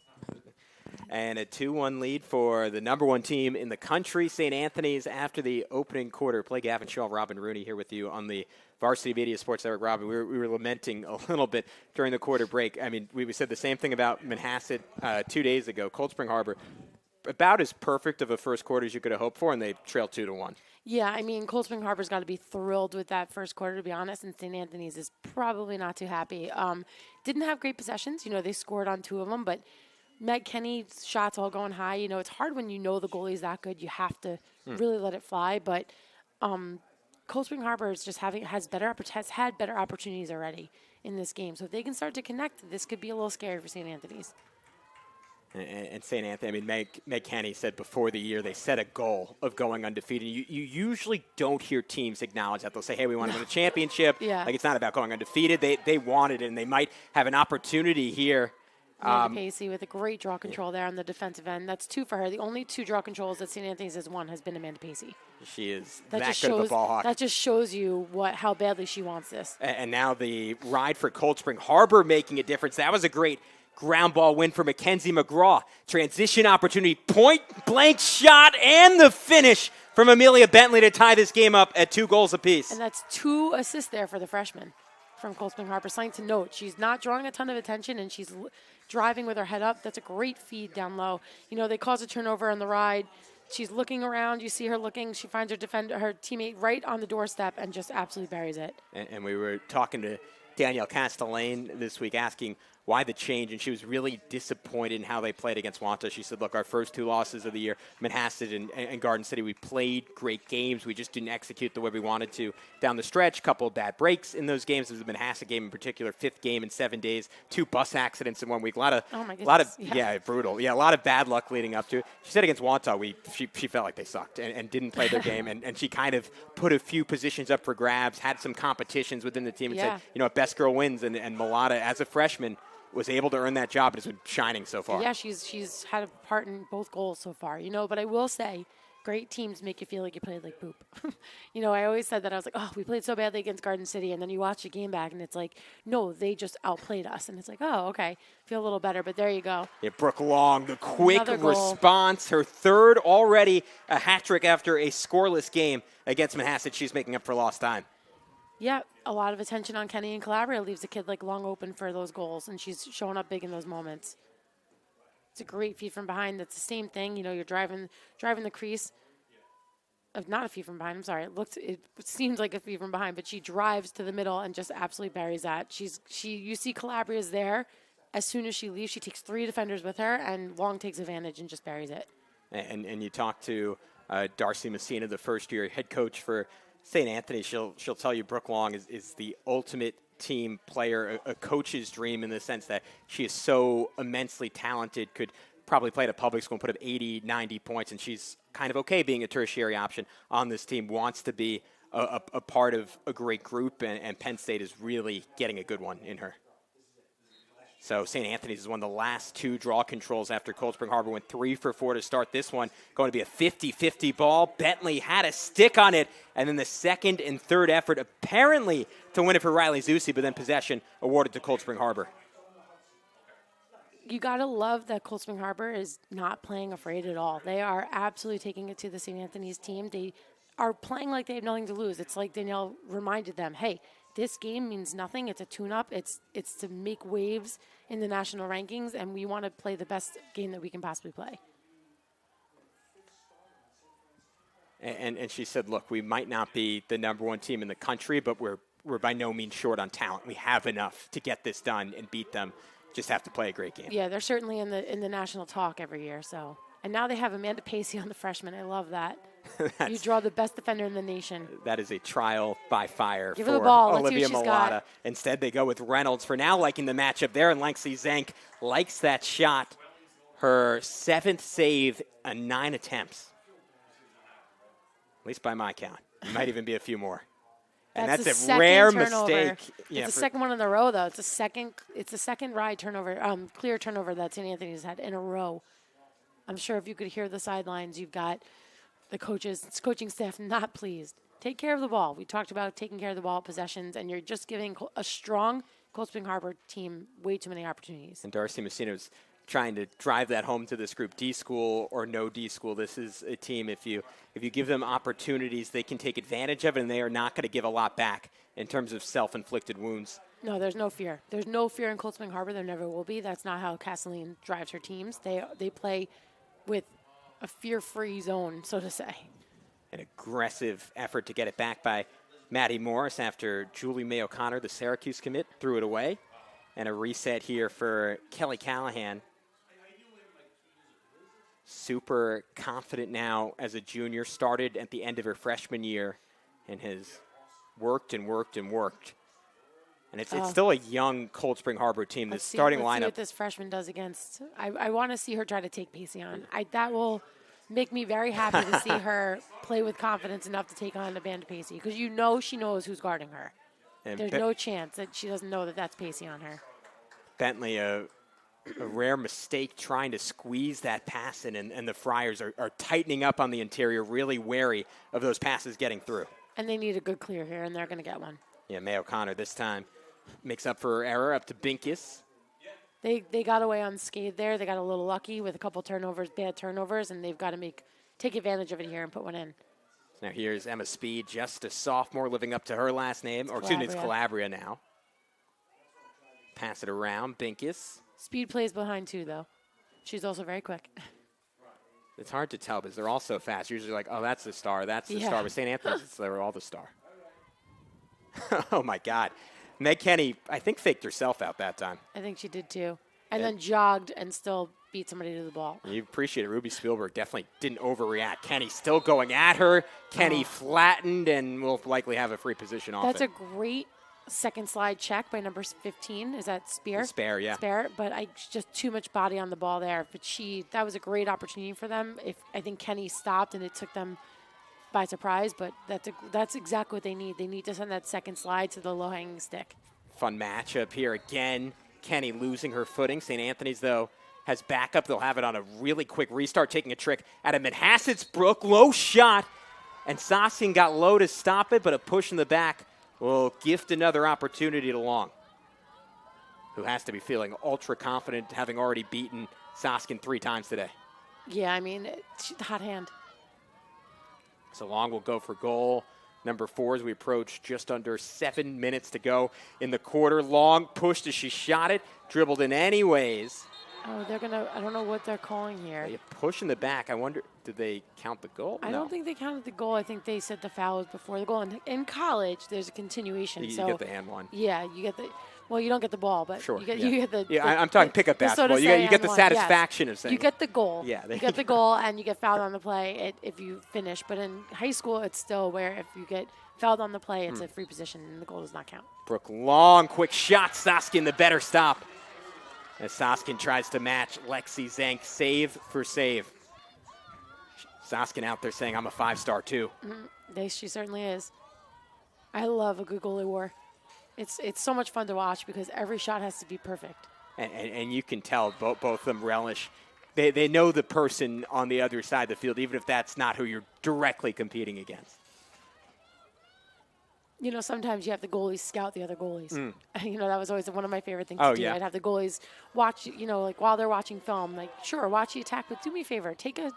And a 2-1 lead for the number 1 team in the country, St. Anthony's, after the opening quarter. Play Gavin Shaw, Robin Rooney here with you on the Varsity Media Sports Network. Robin, we were lamenting a little bit during the quarter break. I mean, we said the same thing about Manhasset 2 days ago. Cold Spring Harbor, about as perfect of a first quarter as you could have hoped for, and they trailed 2-1. Yeah, I mean, Cold Spring Harbor's got to be thrilled with that first quarter, to be honest, and St. Anthony's is probably not too happy. Didn't have great possessions. You know, they scored on 2 of them, but Meg Kenny's shots all going high. You know, it's hard when you know the goalie's that good. You have to really let it fly. But Cold Spring Harbor is just has had better opportunities already in this game. So if they can start to connect, this could be a little scary for St. Anthony's. And St. Anthony, I mean, Meg Kenny said before the year they set a goal of going undefeated. You usually don't hear teams acknowledge that. They'll say, hey, we want to win a championship. Yeah. Like, it's not about going undefeated. They wanted it, and they might have an opportunity here. Amanda Pacey with a great draw control there on the defensive end. That's 2 for her. The only 2 draw controls that St. Anthony's has won has been Amanda Pacey. She is that good of a ball hawk. That just shows you how badly she wants this. And now the ride for Cold Spring Harbor making a difference. That was a great ground ball win for Mackenzie McGraw. Transition opportunity, point blank shot, and the finish from Amelia Bentley to tie this game up at 2 goals apiece. And that's 2 assists there for the freshman from Cold Spring Harbor. Something to note, she's not drawing a ton of attention, and she's driving with her head up. That's a great feed down low. You know, they cause a turnover on the ride. She's looking around. You see her looking. She finds her teammate right on the doorstep and just absolutely buries it. And we were talking to Danielle Castellane this week asking why the change, and she was really disappointed in how they played against Wanta. She said, look, our first 2 losses of the year, Manhasset and Garden City, we played great games. We just didn't execute the way we wanted to down the stretch. Couple of bad breaks in those games. There was the Manhasset game in particular, 5th game in 7 days, 2 bus accidents in 1 week. A lot of brutal. Yeah, a lot of bad luck leading up to it. She said against Wanta, she felt like they sucked and didn't play their game, and she kind of put a few positions up for grabs, had some competitions within the team, and said, you know, best girl wins, and Mulata, as a freshman, was able to earn that job and has been shining so far. Yeah, she's had a part in both goals so far, you know, but I will say great teams make you feel like you played like poop. You know, I always said that. I was like, oh, we played so badly against Garden City, and then you watch the game back, and it's like, no, they just outplayed us. And it's like, oh, okay, feel a little better, but there you go. Yeah, Brooke Long, the quick response, her 3rd already, a hat trick after a scoreless game against Manhasset. She's making up for lost time. Yeah, a lot of attention on Kenny and Calabria leaves the kid like long open for those goals, and she's showing up big in those moments. It's a great feed from behind. That's the same thing. You know, you're driving the crease. Not a feed from behind. I'm sorry. It seems like a feed from behind, but she drives to the middle and just absolutely buries that. You see Calabria's there. As soon as she leaves, she takes 3 defenders with her, and Long takes advantage and just buries it. And you talk to Darcy Messina, the first-year head coach for St. Anthony. She'll tell you Brooke Long is the ultimate team player, a coach's dream in the sense that she is so immensely talented, could probably play at a public school and put up 80, 90 points, and she's kind of okay being a tertiary option on this team, wants to be a part of a great group, and Penn State is really getting a good one in her. So St. Anthony's is one of the last 2 draw controls after Cold Spring Harbor went 3 for 4 to start this one. Going to be a 50-50 ball. Bentley had a stick on it, and then the second and third effort apparently to win it for Riley Zusi, but then possession awarded to Cold Spring Harbor. You got to love that Cold Spring Harbor is not playing afraid at all. They are absolutely taking it to the St. Anthony's team. They are playing like they have nothing to lose. It's like Danielle reminded them, hey, this game means nothing. It's a tune-up. It's to make waves in the national rankings, and we want to play the best game that we can possibly play. And she said, look, we might not be the number 1 team in the country, but we're by no means short on talent. We have enough to get this done and beat them. Just have to play a great game. Yeah, they're certainly in the national talk every year. So, and now they have Amanda Pacey on the freshman. I love that. You draw the best defender in the nation. That is a trial by fire Give for her the ball. Olivia Let's see what she's Mulata. got. Instead, they go with Reynolds for now, liking the matchup there, and Lexi Zank likes that shot. Her 7th save in 9 attempts. At least by my count. It might even be a few more. And that's a rare mistake. It's the second one in a row, though. It's the second ride turnover, clear turnover that St. Anthony's had in a row. I'm sure if you could hear the sidelines, you've got the coaching staff not pleased. Take care of the ball. We talked about taking care of the ball, possessions, and you're just giving a strong Cold Spring Harbor team way too many opportunities. And Darcy Messina was trying to drive that home to this group. D school or no D school, this is a team, if you give them opportunities, they can take advantage of it, and they are not going to give a lot back in terms of self-inflicted wounds. No, there's no fear. There's no fear in Cold Spring Harbor. There never will be. That's not how Castelline drives her teams. They play with a fear-free zone, so to say. An aggressive effort to get it back by Maddie Morris after Julie May O'Connor, the Syracuse commit, threw it away. And a reset here for Kelly Callahan. Super confident now as a junior, started at the end of her freshman year and has worked and worked and worked. And it's still a young Cold Spring Harbor team. The starting let's lineup. see what this freshman does against. I want to see her try to take Pacey on. That will make me very happy to see her play with confidence enough to take on Amanda Pacey, because she knows who's guarding her. And there's no chance that she doesn't know that that's Pacey on her. Bentley, a rare mistake trying to squeeze that pass in, and the Friars are tightening up on the interior, really wary of those passes getting through. And they need a good clear here, and they're going to get one. Yeah, May O'Connor this time makes up for her error, up to Binkus. They got away unscathed there. They got a little lucky with a couple turnovers, bad turnovers, and they've got to take advantage of it here and put one in. Now here's Emma Speed, just a sophomore, living up to her last name. Or excuse me, it's Calabria now. Pass it around, Binkus. Speed plays behind too, though. She's also very quick. It's hard to tell because they're all so fast. Usually like, oh, that's the star, that's the star. But St. Anthony's, they're all the star. Oh, my God. Meg Kenny, I think, faked herself out that time. I think she did, too. And then jogged and still beat somebody to the ball. You appreciate it. Ruby Spielberg definitely didn't overreact. Kenny still going at her. Kenny flattened and will likely have a free position off That's it. a great second slide check by number 15. Is that Spear? Spare, yeah. Spare, but just too much body on the ball there. But that was a great opportunity for them. I think Kenny stopped and it took them by surprise, but that's exactly what they need. They need to send that second slide to the low-hanging stick. Fun matchup here again. Kenny losing her footing. St. Anthony's, though, has backup. They'll have it on a really quick restart, taking a trick out of Manhasset's Brook. Low shot, and Saskin got low to stop it, but a push in the back will gift another opportunity to Long, who has to be feeling ultra confident, having already beaten Saskin 3 times today. Yeah, I mean, hot hand. So Long will go for goal number 4, as we approach just under 7 minutes to go in the quarter. Long pushed as she shot it, dribbled in anyways. Oh, I don't know what they're calling here. They push in the back. I wonder, did they count the goal? I don't think they counted the goal. I think they said the foul was before the goal. And in college, there's a continuation. You so get the hand one. Yeah, you get the. Well, you don't get the ball, but sure, you get the. Yeah, I'm talking pickup basketball. You get the satisfaction of saying. You get the goal. Yeah, you get the goal, and you get fouled on the play if you finish. But in high school, it's still where if you get fouled on the play, it's a free position, and the goal does not count. Brooke, long, quick shot. Soskin, the better stop. As Soskin tries to match Lexi Zank save for save. Soskin out there saying, I'm a 5-star too. She certainly is. I love a good goalie war. It's so much fun to watch because every shot has to be perfect. And you can tell both of them relish. They know the person on the other side of the field, even if that's not who you're directly competing against. You know, sometimes you have the goalies scout the other goalies. You know, that was always one of my favorite things Oh, to do. yeah. I'd have the goalies watch, you know, like while they're watching film, like, sure, watch the attack, but do me a favor, take a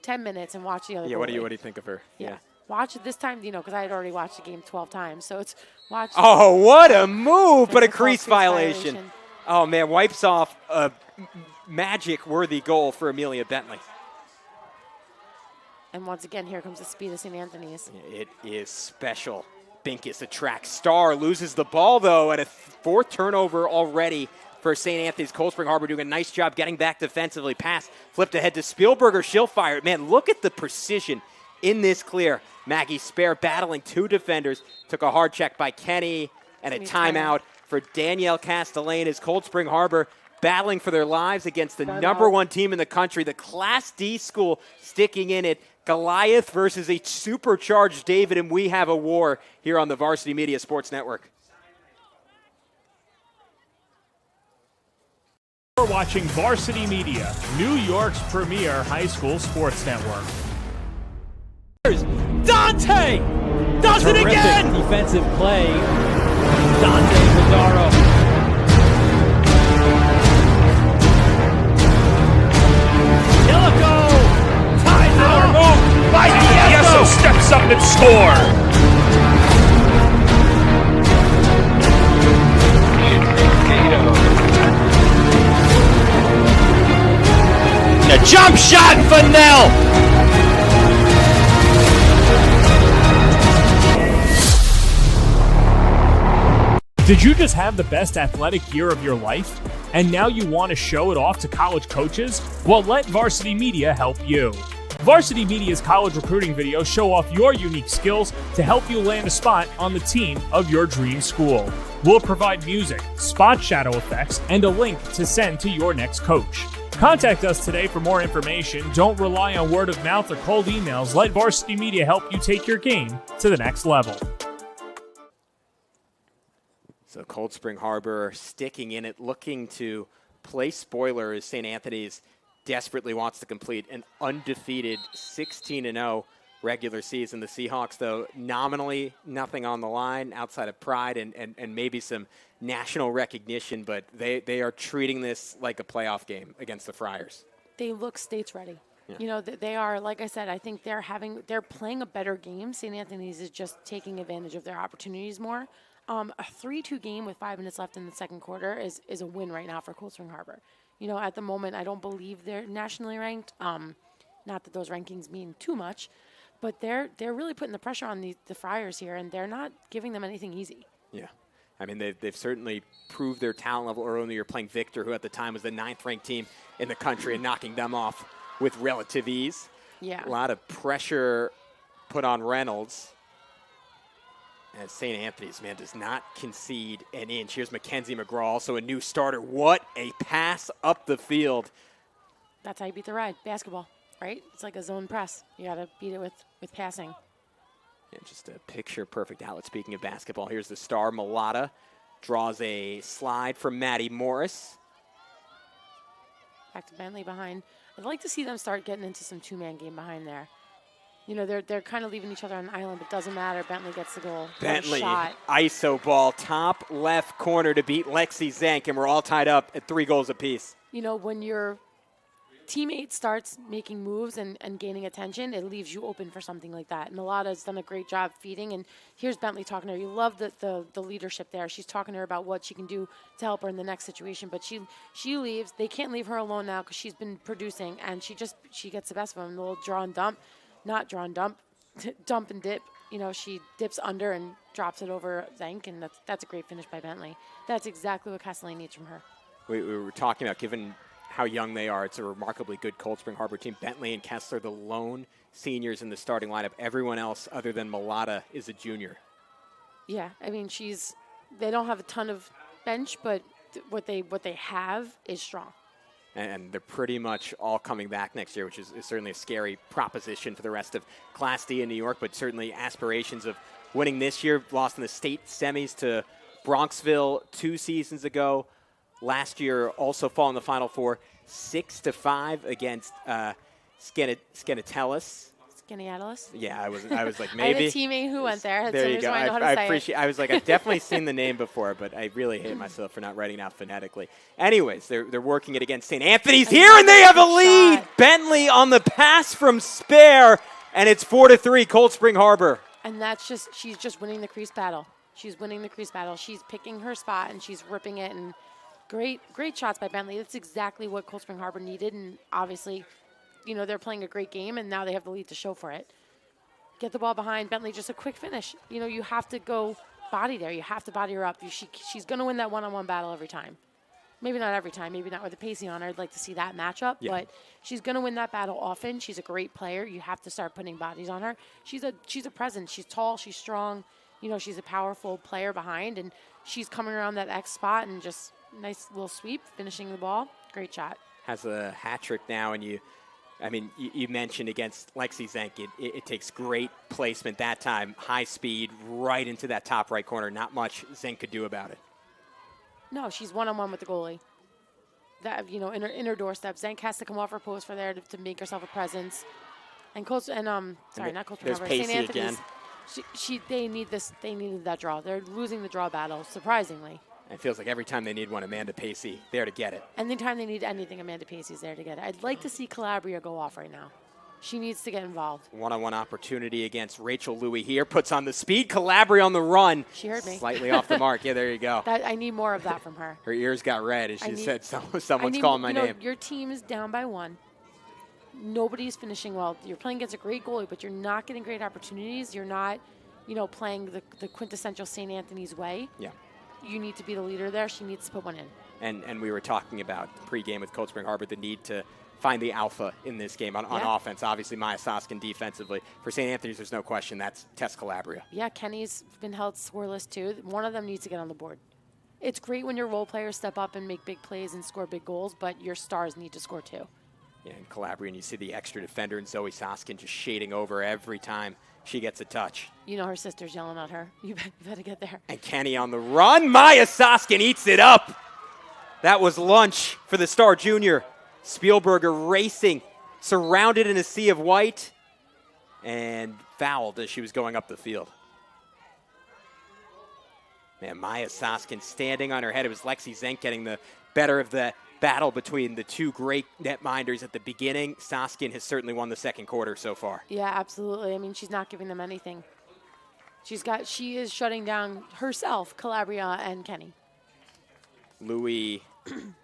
10 minutes and watch the other goalie. What do you think of her? Yeah. Watch it this time, you know, because I had already watched the game 12 times. So it's watch. Oh, what a move, but a it's called crease violation. Oh, man, wipes off a magic-worthy goal for Amelia Bentley. And once again, here comes the speed of St. Anthony's. It is special. Binkus, a track star, loses the ball, though, at a 4th turnover already for St. Anthony's. Cold Spring Harbor doing a nice job getting back defensively. Pass flipped ahead to Spielberger. She'll fire it. Man, look at the precision in this clear. Maggie Spare battling 2 defenders. Took a hard check by Kenny and a timeout for Danielle Castellane as Cold Spring Harbor battling for their lives against the number 1 team in the country, the Class D school, sticking in it. Goliath versus a supercharged David, and we have a war here on the Varsity Media Sports Network. You're watching Varsity Media, New York's premier high school sports network. Dante does it again! Defensive play. Dante Vidaro. By Yeso steps up and score. A jump shot for Nell. Did you just have the best athletic year of your life? And now you want to show it off to college coaches? Well, let Varsity Media help you. Varsity Media's college recruiting videos show off your unique skills to help you land a spot on the team of your dream school. We'll provide music, spot shadow effects, and a link to send to your next coach. Contact us today for more information. Don't rely on word of mouth or cold emails. Let Varsity Media help you take your game to the next level. So Cold Spring Harbor sticking in it, looking to play spoiler as St. Anthony's desperately wants to complete an undefeated 16-0 regular season. The Seahawks, though, nominally nothing on the line outside of pride and maybe some national recognition, but they are treating this like a playoff game against the Friars. They look states ready. Yeah. You know, they are, like I said, I think they're playing a better game. St. Anthony's is just taking advantage of their opportunities more. A 3-2 game with 5 minutes left in the second quarter is a win right now for Cold Spring Harbor. You know, at the moment, I don't believe they're nationally ranked. Not that those rankings mean too much, but they're really putting the pressure on the Friars here, and they're not giving them anything easy. Yeah. I mean, they've certainly proved their talent level earlier. You're playing Victor, who at the time was the 9th-ranked team in the country, and knocking them off with relative ease. Yeah. A lot of pressure put on Reynolds. As St. Anthony's, man, does not concede an inch. Here's Mackenzie McGraw, also a new starter. What a pass up the field. That's how you beat the ride. Basketball, right? It's like a zone press. You got to beat it with passing. Yeah, just a picture-perfect outlet. Speaking of basketball, here's the star, Mulata. Draws a slide from Maddie Morris. Back to Bentley behind. I'd like to see them start getting into some two-man game behind there. You know, they're kind of leaving each other on the island, but it doesn't matter. Bentley gets the goal. Bentley, ISO ball, top left corner to beat Lexi Zank, and we're all tied up at 3 goals apiece. You know, when your teammate starts making moves and gaining attention, it leaves you open for something like that. And Milada's done a great job feeding. And here's Bentley talking to her. You love the leadership there. She's talking to her about what she can do to help her in the next situation. But she leaves. They can't leave her alone now because she's been producing. And she gets the best of them. The little draw and dump. Not draw and dump. Dump and dip. She dips under and drops it over Zank. And that's a great finish by Bentley. That's exactly what Castellane needs from her. We were talking about, given how young they are, it's a remarkably good Cold Spring Harbor team. Bentley and Kessler, the lone seniors in the starting lineup. Everyone else other than Milada is a junior. Yeah, I mean, they don't have a ton of bench, but what they have is strong. And they're pretty much all coming back next year, which is certainly a scary proposition for the rest of Class D in New York, but certainly aspirations of winning this year. Lost in the state semis to Bronxville 2 seasons ago. Last year, also fall in the Final Four, 6-5 against Skenatellis. Skenatellis? Yeah, I was like, maybe. I had a teammate who went there. There you go. I appreciate. I was like, I've definitely it. seen the name before, but I really hate myself for not writing it out phonetically. Anyways, they're working it against St. Anthony's here, and they have a lead. Shot. Bentley on the pass from Spare, and it's 4-3, Cold Spring Harbor. And she's just winning the crease battle. She's winning the crease battle. She's picking her spot, and she's ripping it, and great shots by Bentley. That's exactly what Cold Spring Harbor needed, and obviously, they're playing a great game, and now they have the lead to show for it. Get the ball behind Bentley, just a quick finish. You have to go body there. You have to body her up. She's going to win that one-on-one battle every time. Maybe not every time. Maybe not with the pacing on her. I'd like to see that matchup, but she's going to win that battle often. She's a great player. You have to start putting bodies on her. She's a presence. She's tall. She's strong. She's a powerful player behind, and she's coming around that X spot and just nice little sweep, finishing the ball. Great shot. Has a hat trick now, and you mentioned against Lexi Zank, it takes great placement that time, high speed, right into that top right corner. Not much Zank could do about it. No, she's one-on-one with the goalie. That in her doorstep. Zank has to come off her post for there to make herself a presence. And not Cold Spring Harbor, St. Anthony's. They needed that draw. They're losing the draw battle, surprisingly. It feels like every time they need one, Amanda Pacey there to get it. Anytime they need anything, Amanda Pacey's there to get it. I'd like to see Calabria go off right now. She needs to get involved. One-on-one opportunity against Rachel Louie here. Puts on the speed. Calabria on the run. She heard me. Slightly off the mark. Yeah, there you go. I need more of that from her. Her ears got red as she said, someone's calling my name. Your team is down by 1. Nobody's finishing well. You're playing against a great goalie, but you're not getting great opportunities. You're not, playing the quintessential St. Anthony's way. Yeah. You need to be the leader there. She needs to put one in. And we were talking about pregame with Cold Spring Harbor, the need to find the alpha in this game on offense. Obviously, Maya Soskin defensively. For St. Anthony's, there's no question that's Tess Calabria. Yeah, Kenny's been held scoreless too. One of them needs to get on the board. It's great when your role players step up and make big plays and score big goals, but your stars need to score too. Yeah, and Calabria, and you see the extra defender in Zoe Soskin just shading over every time she gets a touch. Her sister's yelling at her. You better get there. And Kenny on the run. Maya Soskin eats it up. That was lunch for the star junior. Spielberger racing, surrounded in a sea of white, and fouled as she was going up the field. Man, Maya Soskin standing on her head. It was Lexi Zank getting the better of the battle between the two great netminders at the beginning. Soskin has certainly won the second quarter so far. Yeah, absolutely. I mean, she's not giving them anything. She is shutting down herself, Calabria and Kenny. Louis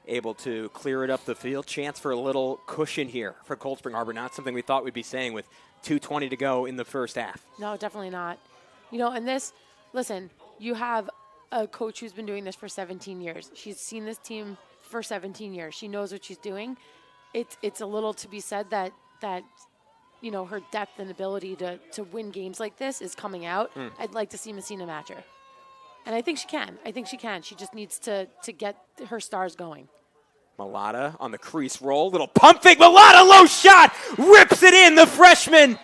able to clear it up the field. Chance for a little cushion here for Cold Spring Harbor. Not something we thought we'd be saying with 2:20 to go in the first half. No, definitely not. And this, listen, you have a coach who's been doing this for 17 years. She's seen this team for 17 years. She knows what she's doing. It's a little to be said that her depth and ability to win games like this is coming out. I'd like to see Messina match her. And I think she can. She just needs to get her stars going. Milada on the crease roll. Little pump fake. Milada low shot. Rips it in. The freshman.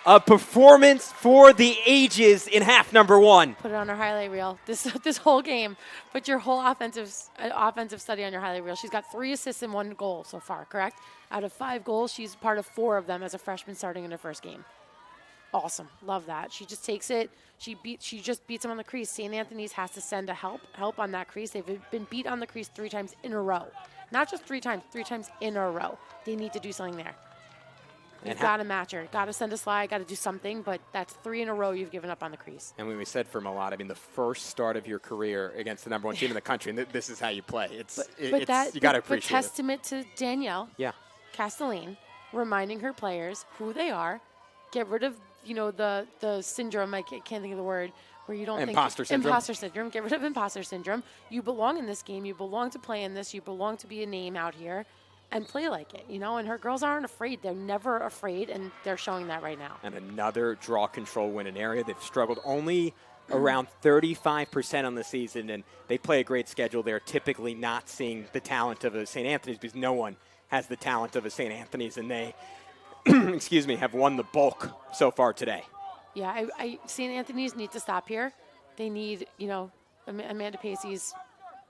A performance for the ages in half number 1. Put it on her highlight reel. This whole game. Put your whole offensive study on your highlight reel. She's got 3 assists and 1 goal so far, correct? Out of 5 goals, she's part of 4 of them as a freshman starting in her first game. Awesome. Love that. She just takes it. She just beats them on the crease. St. Anthony's has to send a help on that crease. They've been beat on the crease 3 times in a row. Not just 3 times in a row. They need to do something there. You've And got to match her. Got to send a slide, got to do something, but that's 3 in a row you've given up on the crease. And when we said for Malott, I mean, the first start of your career against the number 1 team in the country, and this is how you play. You got to appreciate it. Testament to Danielle Yeah. Castellane, reminding her players who they are, get rid of, the syndrome, I can't think of the word, where you don't Imposter think. syndrome. Imposter syndrome. Get rid of imposter syndrome. You belong in this game. You belong to play in this. You belong to be a name out here and play like it, and her girls aren't afraid. They're never afraid, and they're showing that right now. And another draw control win, an area they've struggled only around 35% on the season, and they play a great schedule. They're typically not seeing the talent of a St. Anthony's because no one has the talent of a St. Anthony's, and they, have won the bulk so far today. Yeah, St. Anthony's need to stop here. They need, Amanda Pacey's,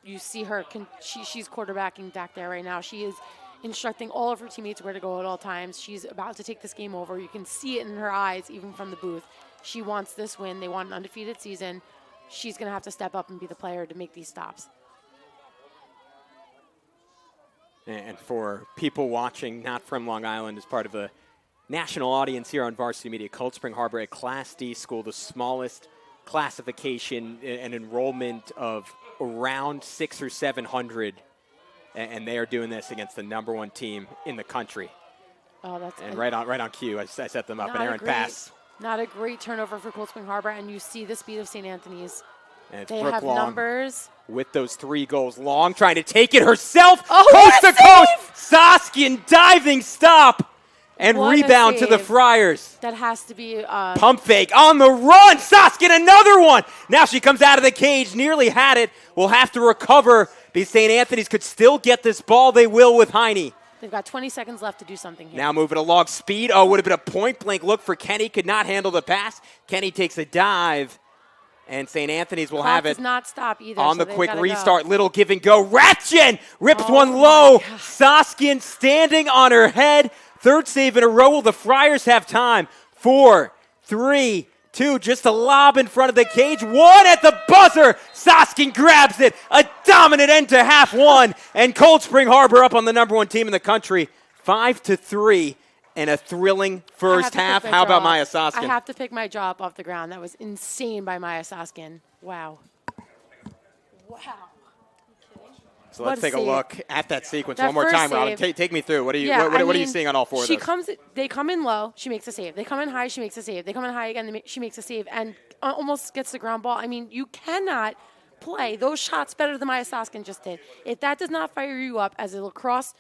you see her, she's quarterbacking back there right now. She is instructing all of her teammates where to go at all times. She's about to take this game over. You can see it in her eyes, even from the booth. She wants this win. They want an undefeated season. She's going to have to step up and be the player to make these stops. And for people watching not from Long Island, as part of a national audience here on Varsity Media, Cold Spring Harbor, a Class D school, the smallest classification and enrollment of around 600 or 700, and they are doing this against the number 1 team in the country. Oh, that's and right on cue. I set them up, an errant pass. Not a great turnover for Cold Spring Harbor, and you see the speed of St. Anthony's. And it's They Brooke have Long numbers. with those 3 goals. Long trying to take it herself, Oh, coast what to a coast. Saskian diving stop and What a rebound to the save. Friars. That has to be Pump fake on the run. Saskian, another one. Now she comes out of the cage, nearly had it. Will have to recover because St. Anthony's could still get this ball. They will with Heine. They've got 20 seconds left to do something here. Now moving along speed. Oh, would have been a point-blank look for Kenny. Could not handle the pass. Kenny takes a dive, and St. Anthony's will Clock have it does not stop either. on so the quick they've gotta restart. Go. Little give and go. Ratchen rips Oh, one my low. God. Saskian standing on her head. 3rd save in a row. Will the Friars have time? 4, 3, 2. Just a lob in front of the cage. 1 at the buzzer. Saskian grabs it. A dominant end to half 1. And Cold Spring Harbor up on the number 1 team in the country. 5-3 and a thrilling first half. How about Maya Soskin? I have to pick my jaw up off the ground. That was insane by Maya Soskin. Wow. Wow. So let's What a take a save. look at that sequence That one more first time, Robin. save. Take me through. What are you Yeah, what are you mean, seeing on all 4 of those? They come in low, she makes a save. They come in high, she makes a save. They come in high again, she makes a save, and almost gets the ground ball. I mean, you cannot play those shots better than Maya Soskin just did. If that does not fire you up as a lacrosse,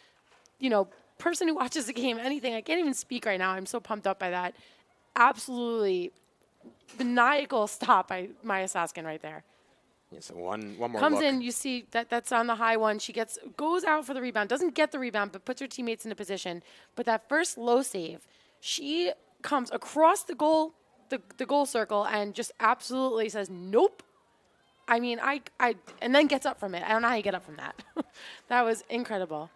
person who watches the game, anything, I can't even speak right now. I'm so pumped up by that. Absolutely maniacal stop by Maya Soskin right there. Yeah, so one more Comes look. in, you see that's on the high one. She goes out for the rebound, doesn't get the rebound, but puts her teammates in a position. But that first low save, she comes across the goal circle and just absolutely says, nope. I mean, and then gets up from it. I don't know how you get up from that. That was incredible.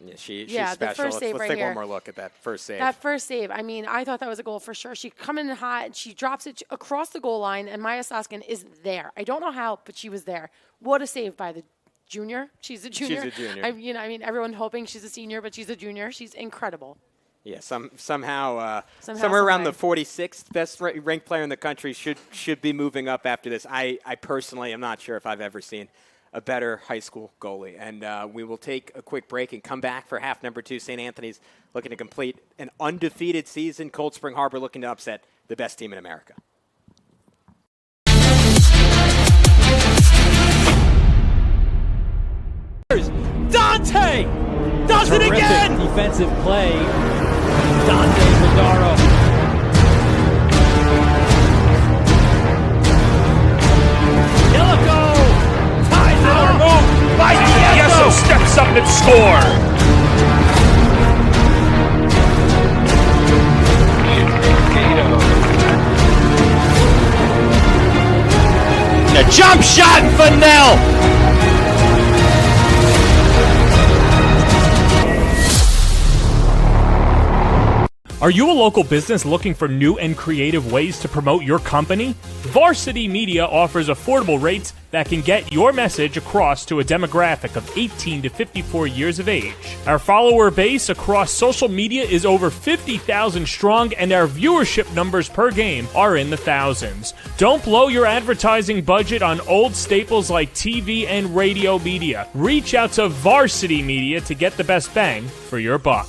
Yeah, she's the special. first save Let's right take here. one more look at that first save. That first save, I mean, I thought that was a goal for sure. She come in hot, and she drops it across the goal line, and Maya Soskin is there. I don't know how, but she was there. What a save by the junior. She's a junior. She's a junior. I mean, everyone hoping she's a senior, but she's a junior. She's incredible. Yeah, somewhere Somehow, around the some way. 46th best ranked player in the country should be moving up after this. I personally am not sure if I've ever seen a better high school goalie. And we will take a quick break and come back for half number 2. St. Anthony's looking to complete an undefeated season. Cold Spring Harbor looking to upset the best team in America. Dante does it Terrific again! defensive play. Dante Madaro. Yellico ties it up. Move by Diego. Steps up and score. A jump shot for Nell. Are you a local business looking for new and creative ways to promote your company? Varsity Media offers affordable rates that can get your message across to a demographic of 18 to 54 years of age. Our follower base across social media is over 50,000 strong, and our viewership numbers per game are in the thousands. Don't blow your advertising budget on old staples like TV and radio media. Reach out to Varsity Media to get the best bang for your buck.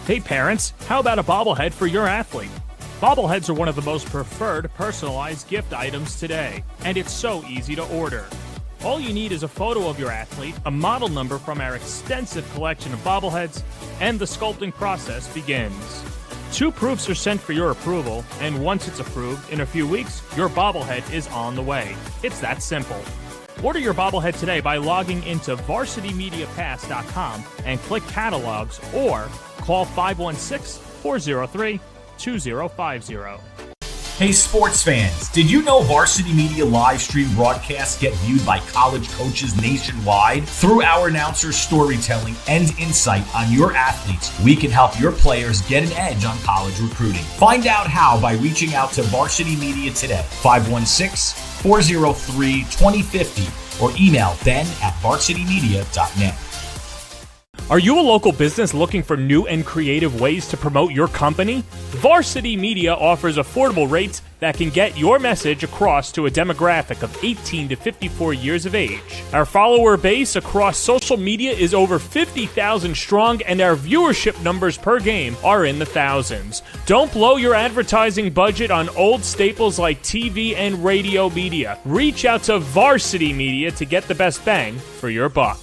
Hey parents, how about a bobblehead for your athlete? Bobbleheads are one of the most preferred personalized gift items today, and it's so easy to order. All you need is a photo of your athlete, a model number from our extensive collection of bobbleheads, and the sculpting process begins. 2 proofs are sent for your approval, and once it's approved, in a few weeks, your bobblehead is on the way. It's that simple. Order your bobblehead today by logging into varsitymediapass.com and click catalogs, or call 516-403-2050. Hey sports fans, did you know Varsity Media live stream broadcasts get viewed by college coaches nationwide? Through our announcers' storytelling and insight on your athletes, we can help your players get an edge on college recruiting. Find out how by reaching out to Varsity Media today, 516-403-2050, or email ben@varsitymedia.net. Are you a local business looking for new and creative ways to promote your company? Varsity Media offers affordable rates that can get your message across to a demographic of 18 to 54 years of age. Our follower base across social media is over 50,000 strong, and our viewership numbers per game are in the thousands. Don't blow your advertising budget on old staples like TV and radio media. Reach out to Varsity Media to get the best bang for your buck.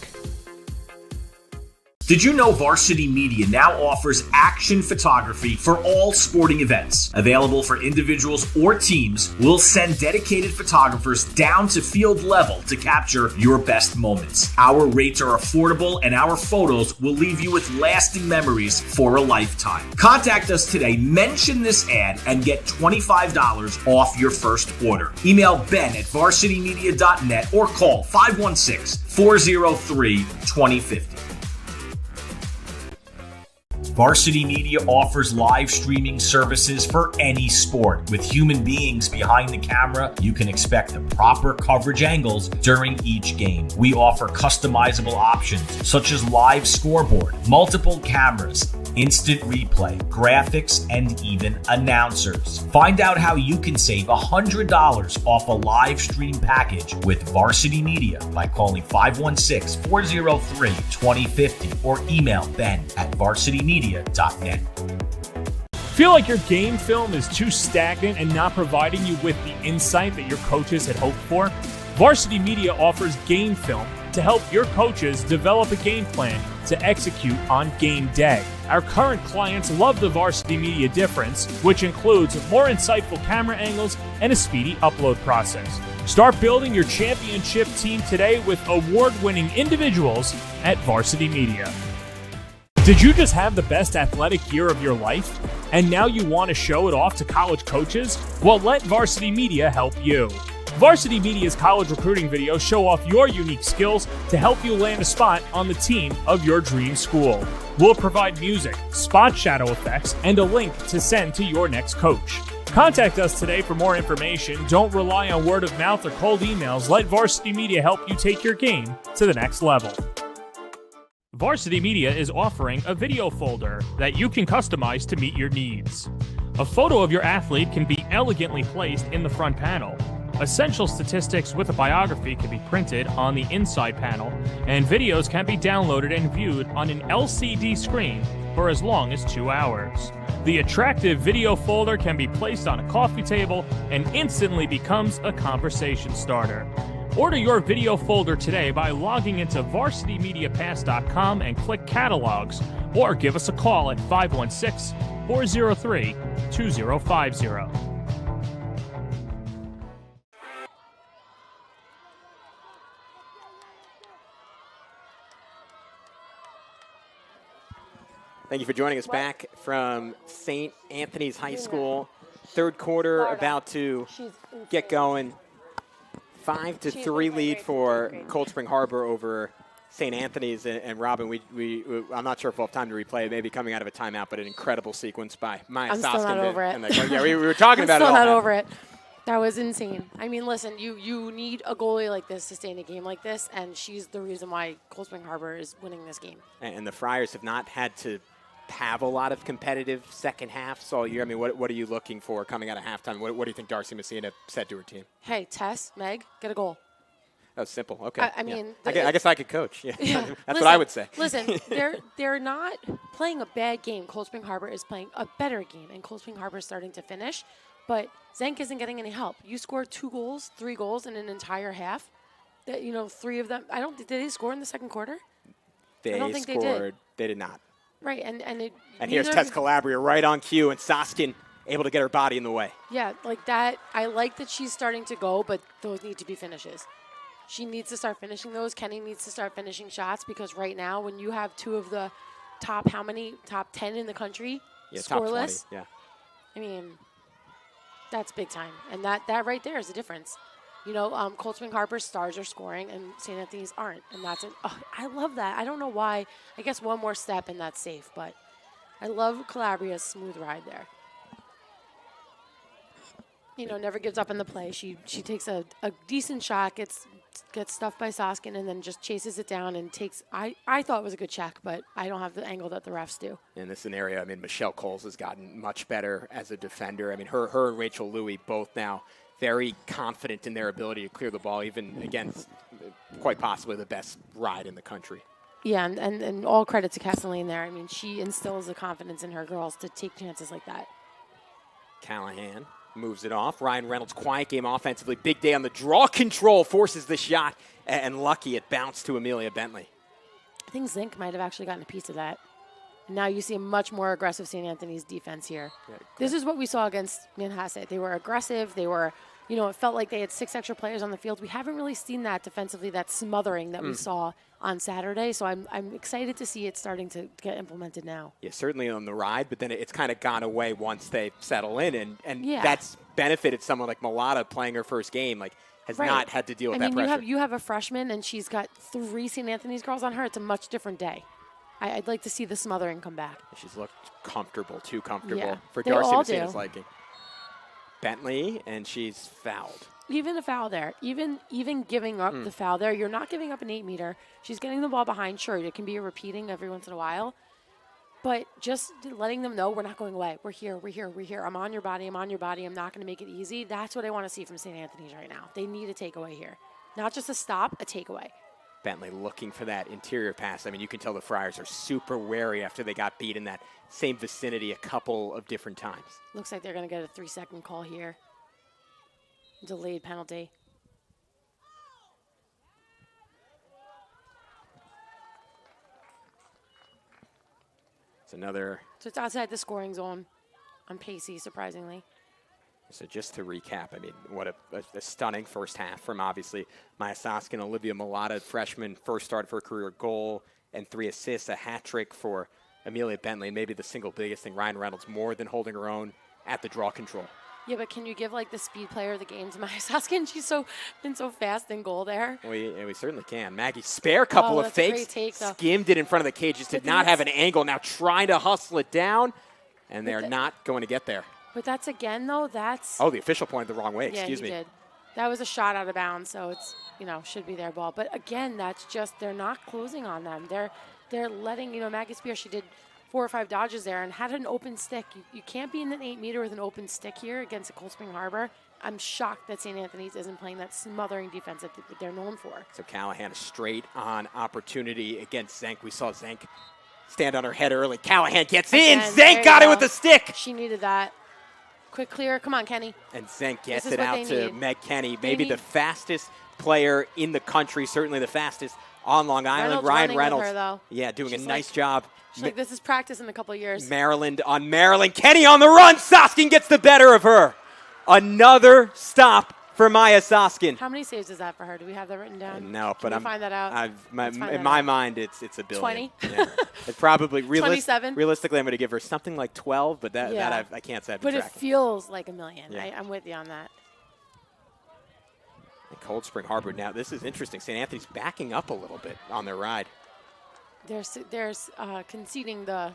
Did you know Varsity Media now offers action photography for all sporting events? Available for individuals or teams, we'll send dedicated photographers down to field level to capture your best moments. Our rates are affordable, and our photos will leave you with lasting memories for a lifetime. Contact us today, mention this ad, and get $25 off your first order. Email ben@varsitymedia.net or call 516-403-2050. Varsity Media offers live streaming services for any sport. With human beings behind the camera, you can expect the proper coverage angles during each game. We offer customizable options such as live scoreboard, multiple cameras, instant replay, graphics, and even announcers. Find out how you can save $100 off a live stream package with Varsity Media by calling 516-403-2050 or email ben@varsitymedia.net. Feel like your game film is too stagnant and not providing you with the insight that your coaches had hoped for? Varsity Media offers game film to help your coaches develop a game plan to execute on game day. Our current clients love the Varsity Media difference, which includes more insightful camera angles and a speedy upload process. Start building your championship team today with award-winning individuals at Varsity Media. Did you just have the best athletic year of your life, and now you want to show it off to college coaches? Well, let Varsity Media help you. Varsity Media's college recruiting videos show off your unique skills to help you land a spot on the team of your dream school. We'll provide music, spot shadow effects, and a link to send to your next coach. Contact us today for more information. Don't rely on word of mouth or cold emails. Let Varsity Media help you take your game to the next level. Varsity Media is offering a video folder that you can customize to meet your needs. A photo of your athlete can be elegantly placed in the front panel. Essential statistics with a biography can be printed on the inside panel, and videos can be downloaded and viewed on an LCD screen for as long as 2 hours. The attractive video folder can be placed on a coffee table and instantly becomes a conversation starter. Order your video folder today by logging into varsitymediapass.com and click catalogs, or give us a call at 516-403-2050. Thank you for joining us back from St. Anthony's High School. Third quarter about to get going. 5-3 lead for Cold Spring Harbor over St. Anthony's. And Robin, I'm not sure if we'll have time to replay it, maybe coming out of a timeout, but an incredible sequence by Maya Soskin. I'm still not over it. Yeah, we were talking about it all. I'm still not over it. That was insane. I mean, listen, you need a goalie like this to stay in a game like this, and she's the reason why Cold Spring Harbor is winning this game. And the Friars have not had to have a lot of competitive second halves all year. I mean, what are you looking for coming out of halftime? What do you think Darcy Messina said to her team? Hey, Tess, Meg, get a goal. Oh, simple. Okay. I mean, I guess I could coach. Yeah, Yeah. that's what I would say. Listen, they're not playing a bad game. Cold Spring Harbor is playing a better game, and Cold Spring Harbor is starting to finish. But Zenk isn't getting any help. You scored 3 goals in an entire half. That 3 of them. Did they score in the second quarter? I don't think they did. They did not. Right, and here's Tess Calabria right on cue, and Soskin able to get her body in the way. Yeah, like that. I like that she's starting to go, but those need to be finishes. She needs to start finishing those. Kenny needs to start finishing shots because right now, when you have 2 of the top 10 in the country scoreless, top 20, yeah. I mean, that's big time, and that right there is the difference. Cold Spring Harbor's stars are scoring, and St. Anthony's aren't, and that's it. Oh, I love that. I don't know why. I guess one more step and that's safe, but I love Calabria's smooth ride there. Never gives up in the play. She takes a decent shot, gets stuffed by Soskin, and then just chases it down and takes. I thought it was a good check, but I don't have the angle that the refs do. In this scenario, I mean, Michelle Coles has gotten much better as a defender. I mean, her and Rachel Louie both now very confident in their ability to clear the ball, even against quite possibly the best ride in the country. Yeah, and all credit to Castellane there. I mean, she instills the confidence in her girls to take chances like that. Callahan moves it off. Ryan Reynolds, quiet game offensively. Big day on the draw control, forces the shot, and lucky it bounced to Amelia Bentley. I think Zink might have actually gotten a piece of that. And now you see a much more aggressive St. Anthony's defense here. Yeah, this is what we saw against Manhasset. They were aggressive. They were, it felt like they had 6 extra players on the field. We haven't really seen that defensively, that smothering that we saw on Saturday. So I'm excited to see it starting to get implemented now. Yeah, certainly on the ride, but then it's kind of gone away once they settle in. And that's benefited someone like Mulata playing her first game, has not had to deal with that pressure. You have a freshman, and she's got 3 St. Anthony's girls on her. It's a much different day. I'd like to see the smothering come back. She's looked comfortable, too comfortable for they Darcy all Messina's do. liking. Bentley, and she's fouled. Even a foul there, even giving up the foul there, you're not giving up an 8-meter. She's getting the ball behind. Sure, it can be a repeating every once in a while, but just letting them know we're not going away. We're here. We're here. We're here. I'm on your body. I'm on your body. I'm not going to make it easy. That's what I want to see from St. Anthony's right now. They need a takeaway here, not just a stop, a takeaway. Bentley looking for that interior pass. I mean, you can tell the Friars are super wary after they got beat in that same vicinity a couple of different times. Looks like they're going to get a 3-second call here. Delayed penalty. It's another. So it's outside the scoring zone on Pacey, surprisingly. So just to recap, I mean, what a stunning first half from obviously Maya Soskin, Olivia Mulata, freshman, first start for a career goal and 3 assists, a hat trick for Amelia Bentley, and maybe the single biggest thing, Ryan Reynolds more than holding her own at the draw control. Yeah, but can you give the speed player of the game to Maya Soskin? She's been so fast in goal there. We certainly can. Maggie Spare, couple of fakes, skimmed it in front of the cage, just did not have an angle. Now trying to hustle it down, and they're not going to get there. But that's again, though, that's... Oh, the official pointed the wrong way. Yeah, Excuse me. Did. That was a shot out of bounds, so it's, should be their ball. But again, that's just, they're not closing on them. They're letting, Maggie Spear, she did 4 or 5 dodges there and had an open stick. You can't be in an 8-meter with an open stick here against a Cold Spring Harbor. I'm shocked that St. Anthony's isn't playing that smothering defense that they're known for. So Callahan, a straight-on opportunity against Zenk. We saw Zenk stand on her head early. Callahan gets in. Zenk got it with the stick. She needed that. Quick clear. Come on, Kenny. And Zenk gets it out to Meg Kenny, maybe the fastest player in the country, certainly the fastest on Long Island. Ryan Reynolds. Her, though. Yeah, doing a nice job. She's like, this is practice in a couple of years. Maryland on Maryland. Kenny on the run. Soskin gets the better of her. Another stop for Maya Soskin. How many saves is that for her? Do we have that written down? No, but I'm find that out. In my mind, it's a billion. 20. Yeah. It's probably 27. Realistically, I'm going to give her something like 12, but that I can't say. But it feels like $1 million. Yeah. I'm with you on that. And Cold Spring Harbor now. This is interesting. St. Anthony's backing up a little bit on their ride. They're conceding the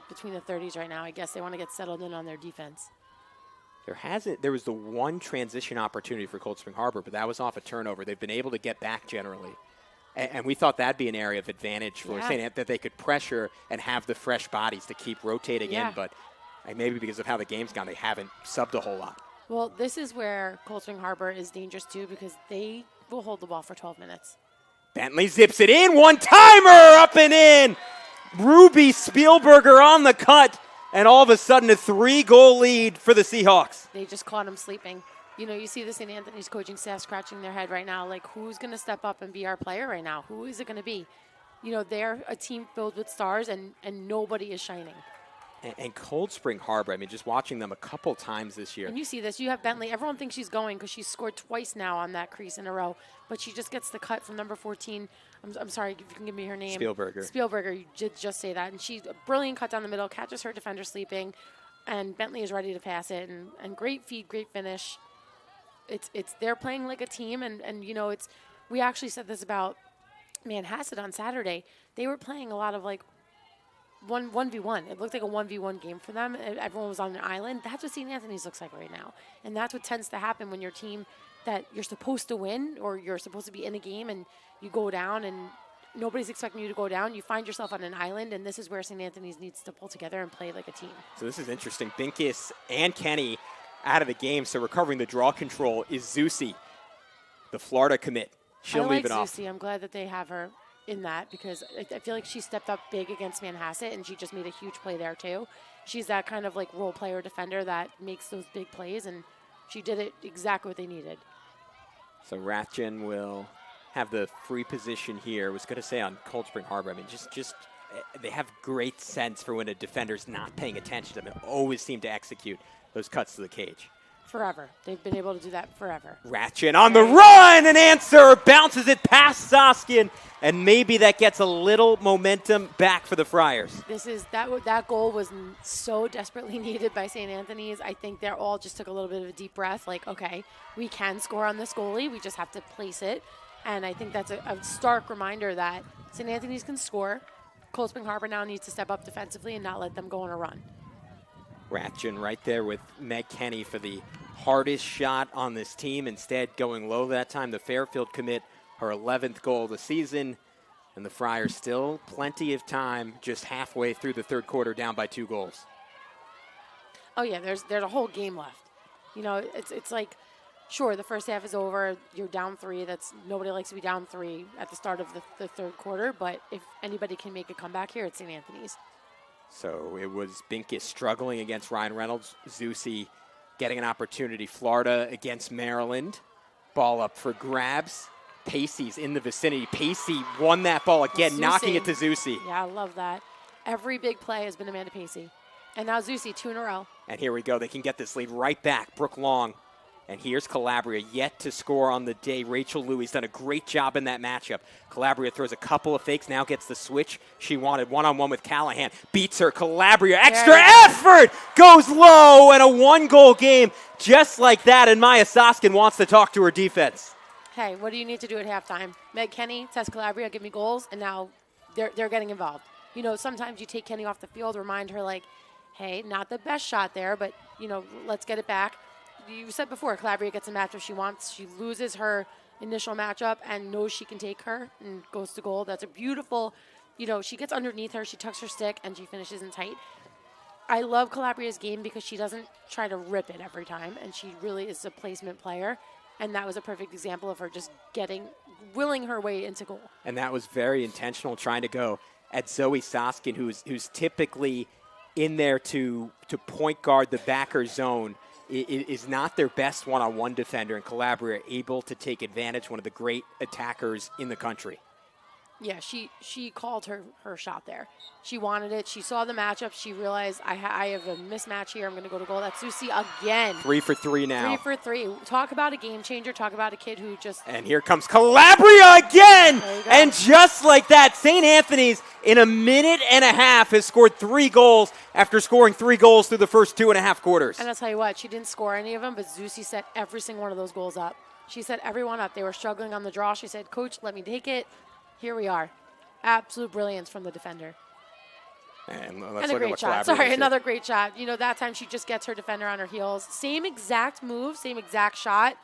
between the 30s right now. I guess they want to get settled in on their defense. There was the one transition opportunity for Cold Spring Harbor, but that was off a turnover. They've been able to get back generally. And we thought that'd be an area of advantage for St. Anthony, that they could pressure and have the fresh bodies to keep rotating in. But maybe because of how the game's gone, they haven't subbed a whole lot. Well, this is where Cold Spring Harbor is dangerous too, because they will hold the ball for 12 minutes. Bentley zips it in. One-timer up and in. Ruby Spielberger on the cut. And all of a sudden, a 3-goal lead for the Seahawks. They just caught him sleeping. You know, you see the St. Anthony's coaching staff scratching their head right now, like, who's going to step up and be our player right now? Who is it going to be? You know, they're a team filled with stars, and nobody is shining. And Cold Spring Harbor, I mean, just watching them a couple times this year. And you see this. You have Bentley. Everyone thinks she's going because she's scored twice now on that crease in a row. But she just gets the cut from number 14. I'm sorry, if you can give me her name. Spielberger, you did just say that. And she's a brilliant cut down the middle, catches her defender sleeping. And Bentley is ready to pass it. And great feed, great finish. They're playing like a team. And you know, we actually said this about Manhasset on Saturday. They were playing a lot of like 1v1. It looked like a 1v1 game for them. Everyone was on an island. That's what St. Anthony's looks like right now. And that's what tends to happen when your team that you're supposed to win or you're supposed to be in a game and you go down and nobody's expecting you to go down. You find yourself on an island, and this is where St. Anthony's needs to pull together and play like a team. So this is interesting. Binkus and Kenny out of the game. So recovering the draw control is Zusi, the Florida commit. She'll leave it off. Zusi. I'm glad that they have her in that because I feel like she stepped up big against Manhasset, and she just made a huge play there too. She's that kind of like role player defender that makes those big plays, and she did it exactly what they needed. So Rathjen will have the free position here. I was going to say on Cold Spring Harbor, I mean, just they have great sense for when a defender's not paying attention to them and always seem to execute those cuts to the cage. Forever. They've been able to do that forever. Rathjen on the run, an answer, bounces it past Soskin, and maybe that gets a little momentum back for the Friars. That goal was so desperately needed by St. Anthony's. I think they all just took a little bit of a deep breath, like, okay, we can score on this goalie. We just have to place it. And I think that's a stark reminder that St. Anthony's can score. Cold Spring Harbor now needs to step up defensively and not let them go on a run. Rathjen right there with Meg Kenny for the hardest shot on this team. Instead, going low that time, the Fairfield commit, her 11th goal of the season. And the Friars still plenty of time, just halfway through the third quarter, down by 2 goals. Oh, yeah, there's a whole game left. You know, it's like, sure, the first half is over. You're down 3. Nobody likes to be down 3 at the start of the third quarter. But if anybody can make a comeback here, it's St. Anthony's. So it was Binkus struggling against Ryan Reynolds. Zusi getting an opportunity. Florida against Maryland. Ball up for grabs. Pacey's in the vicinity. Pacey won that ball again, Zusi. Knocking it to Zusi. Yeah, I love that. Every big play has been Amanda Pacey. And now Zusi, 2 in a row. And here we go. They can get this lead right back. Brooke Long. And here's Calabria, yet to score on the day. Rachel Louie's done a great job in that matchup. Calabria throws a couple of fakes, now gets the switch she wanted. One-on-one with Callahan. Beats her. Calabria, extra effort! Goes low, and a 1-goal game. Just like that, and Maya Soskin wants to talk to her defense. Hey, what do you need to do at halftime? Meg Kenny, Tess Calabria, give me goals, and now they're getting involved. You know, sometimes you take Kenny off the field, remind her, like, hey, not the best shot there, but, you know, let's get it back. You said before, Calabria gets a matchup she wants. She loses her initial matchup and knows she can take her and goes to goal. That's a beautiful, you know, she gets underneath her, she tucks her stick, and she finishes in tight. I love Calabria's game because she doesn't try to rip it every time, and she really is a placement player. And that was a perfect example of her just willing her way into goal. And that was very intentional, trying to go at Zoe Soskin, who's typically in there to point guard the backer zone. Is not their best one-on-one defender, and Calabria able to take advantage, one of the great attackers in the country. Yeah, she called her shot there. She wanted it. She saw the matchup. She realized, I have a mismatch here. I'm going to go to goal. That's Zusi again. 3 for 3 now. 3 for 3. Talk about a game changer. Talk about a kid who just... And here comes Calabria again! And just like that, St. Anthony's in a minute and a half has scored 3 goals after scoring 3 goals through the first 2.5 quarters. And I'll tell you what, she didn't score any of them, but Zusi set every single one of those goals up. She set everyone up. They were struggling on the draw. She said, Coach, let me take it. Here we are. Absolute brilliance from the defender. And let's And a look at great what shot. Calabria Sorry, does here. another great shot. You know, that time she just gets her defender on her heels. Same exact move, same exact shot.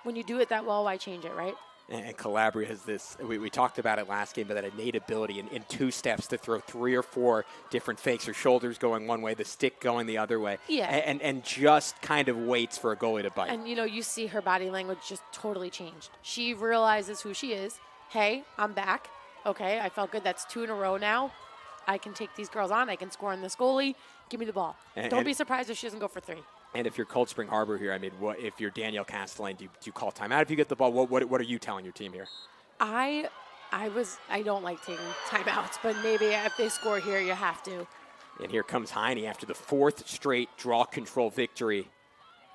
When you do it that well, why change it, right? And Calabria has this, we talked about it last game, but that innate ability in 2 steps to throw 3 or 4 different fakes, her shoulders going one way, the stick going the other way. Yeah. And just kind of waits for a goalie to bite. And, you know, you see her body language just totally changed. She realizes who she is. Hey, I'm back. Okay, I felt good. That's 2 in a row now. I can take these girls on. I can score on this goalie. Give me the ball. Don't be surprised if she doesn't go for 3. And if you're Cold Spring Harbor here, I mean, what if you're Danielle Castellane, do you call timeout if you get the ball? What are you telling your team here? I don't like taking timeouts, but maybe if they score here, you have to. And here comes Heine after the 4th straight draw control victory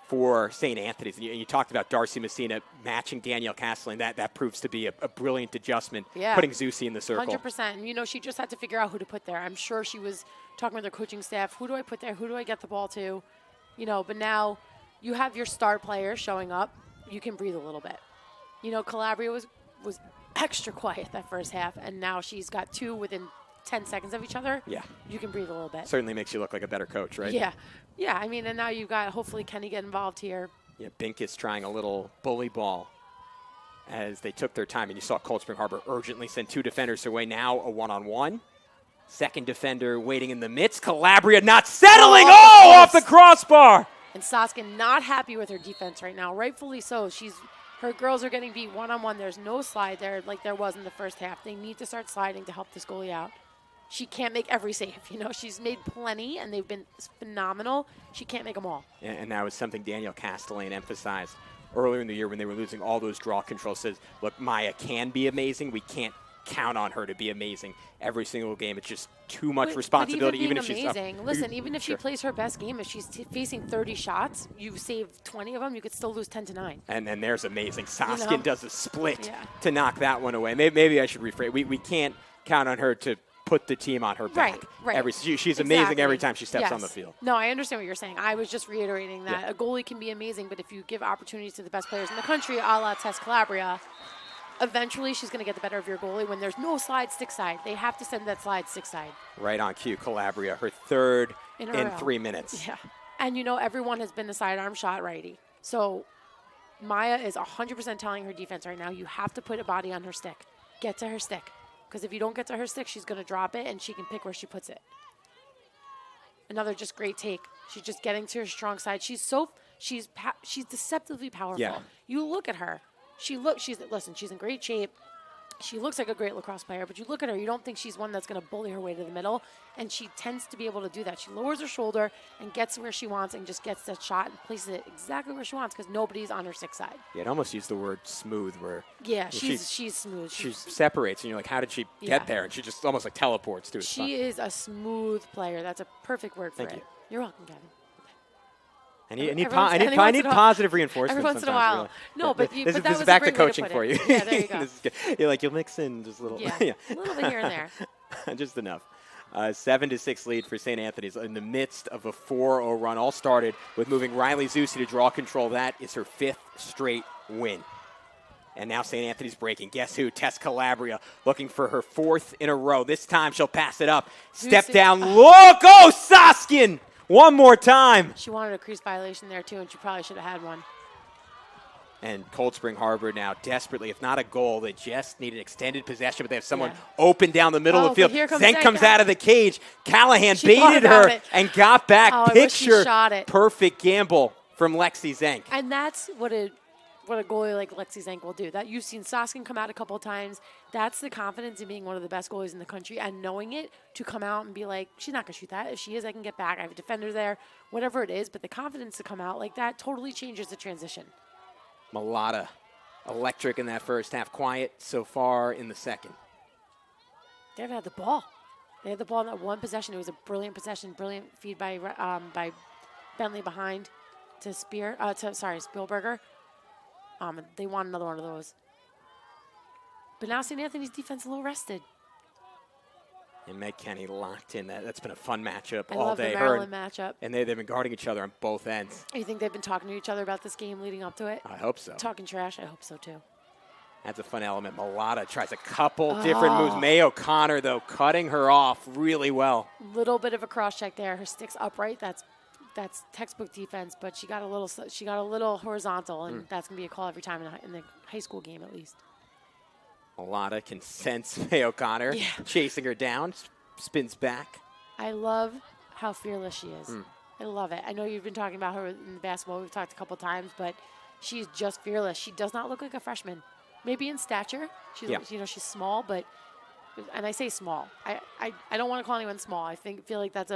for St. Anthony's. And you talked about Darcy Messina matching Danielle Castellane. That proves to be a brilliant adjustment, putting Zusi in the circle. 100%. And, you know, she just had to figure out who to put there. I'm sure she was talking with her coaching staff. Who do I put there? Who do I get the ball to? You know, but now you have your star player showing up. You can breathe a little bit. You know, Calabria was extra quiet that first half, and now she's got 2 within 10 seconds of each other. Yeah. You can breathe a little bit. Certainly makes you look like a better coach, right? Yeah. Yeah, I mean, and now you've got hopefully Kenny get involved here. Yeah, Binkus trying a little bully ball as they took their time, and you saw Cold Spring Harbor urgently send 2 defenders away. Now a one-on-one. Second defender waiting in the midst. Calabria not settling. Off the crossbar. And Saskin not happy with her defense right now. Rightfully so. Her girls are getting beat one-on-one. There's no slide there like there was in the first half. They need to start sliding to help this goalie out. She can't make every save. You know, she's made plenty, and they've been phenomenal. She can't make them all. And that was something Danielle Castellane emphasized earlier in the year when they were losing all those draw controls. Says, look, Maya can be amazing. We can't count on her to be amazing every single game. It's just too much responsibility. But even if she's amazing. Listen, even if she plays her best game, if she's facing 30 shots, you save 20 of them, you could still lose 10-9. And then there's amazing. Saskin does a split Yeah. to knock that one away. Maybe I should rephrase. We can't count on her to put the team on her back. Right. She's amazing every time she steps on the field. No, I understand what you're saying. I was just reiterating that a goalie can be amazing, but if you give opportunities to the best players in the country, a la Tess Calabria, eventually she's going to get the better of your goalie when there's no slide stick side. They have to send that slide stick side. Right on cue, Calabria, her 3rd in row. 3 minutes. Yeah. And, you know, everyone has been a sidearm shot righty. So Maya is 100% telling her defense right now, you have to put a body on her stick. Get to her stick. Because if you don't get to her stick, she's going to drop it, and she can pick where she puts it. Another just great take. She's just getting to her strong side. She's deceptively powerful. Yeah. You look at her. She's in great shape. She looks like a great lacrosse player, but you look at her, you don't think she's one that's going to bully her way to the middle, and she tends to be able to do that. She lowers her shoulder and gets where she wants and just gets that shot and places it exactly where she wants because nobody's on her stick side. Yeah, it almost used the word smooth where she's smooth. She separates, and you're like, how did she get there? And she just almost like teleports to a spot. She is a smooth player. That's a perfect word for it. Thank you. You're welcome, Kevin. I need positive reinforcement. Every once in a while. Really. No, but this that was is back a to great way coaching put for it. you. Yeah, there you go. This is good. You'll mix in just a little. Yeah, a little bit here and there. Just enough. 7-6 lead for St. Anthony's in the midst of a 4-0 run. All started with moving Riley Zusi to draw control. That is her 5th straight win. And now St. Anthony's breaking. Guess who? Tess Calabria looking for her 4th in a row. This time she'll pass it up. Step down. Look. Oh, Saskin. One more time. She wanted a crease violation there, too, and she probably should have had one. And Cold Spring Harbor now desperately, if not a goal, they just need an extended possession, but they have someone open down the middle of the field. Zenk comes out of the cage. Callahan baited her and got back. I wish she shot it. Perfect gamble from Lexi Zenk. And that's what a goalie like Lexi Zenk will do. That you've seen Saskin come out a couple of times. That's the confidence in being one of the best goalies in the country and knowing it to come out and be like, she's not going to shoot that. If she is, I can get back. I have a defender there, whatever it is. But the confidence to come out like that totally changes the transition. Mulata, electric in that first half. Quiet so far in the second. They haven't had the ball. They had the ball in that one possession. It was a brilliant possession, brilliant feed by Bentley behind to Spielberger. They want another one of those. But now St. Anthony's defense a little rested. And Meg Kenny locked in. That's been a fun matchup I all love day. the Maryland matchup. And they've been guarding each other on both ends. You think they've been talking to each other about this game leading up to it? I hope so. Talking trash? I hope so, too. That's a fun element. Mulata tries a couple different moves. May O'Connor, though, cutting her off really well. Little bit of a cross check there. Her stick's upright. That's textbook defense, but she got a little horizontal, and that's gonna be a call every time in the high school game at least. Mulata can sense May O'Connor chasing her down, spins back. I love how fearless she is. I love it. I know you've been talking about her in basketball. We've talked a couple times, but she's just fearless. She does not look like a freshman. Maybe in stature, she's she's small, and I say small. I don't want to call anyone small. I feel like that's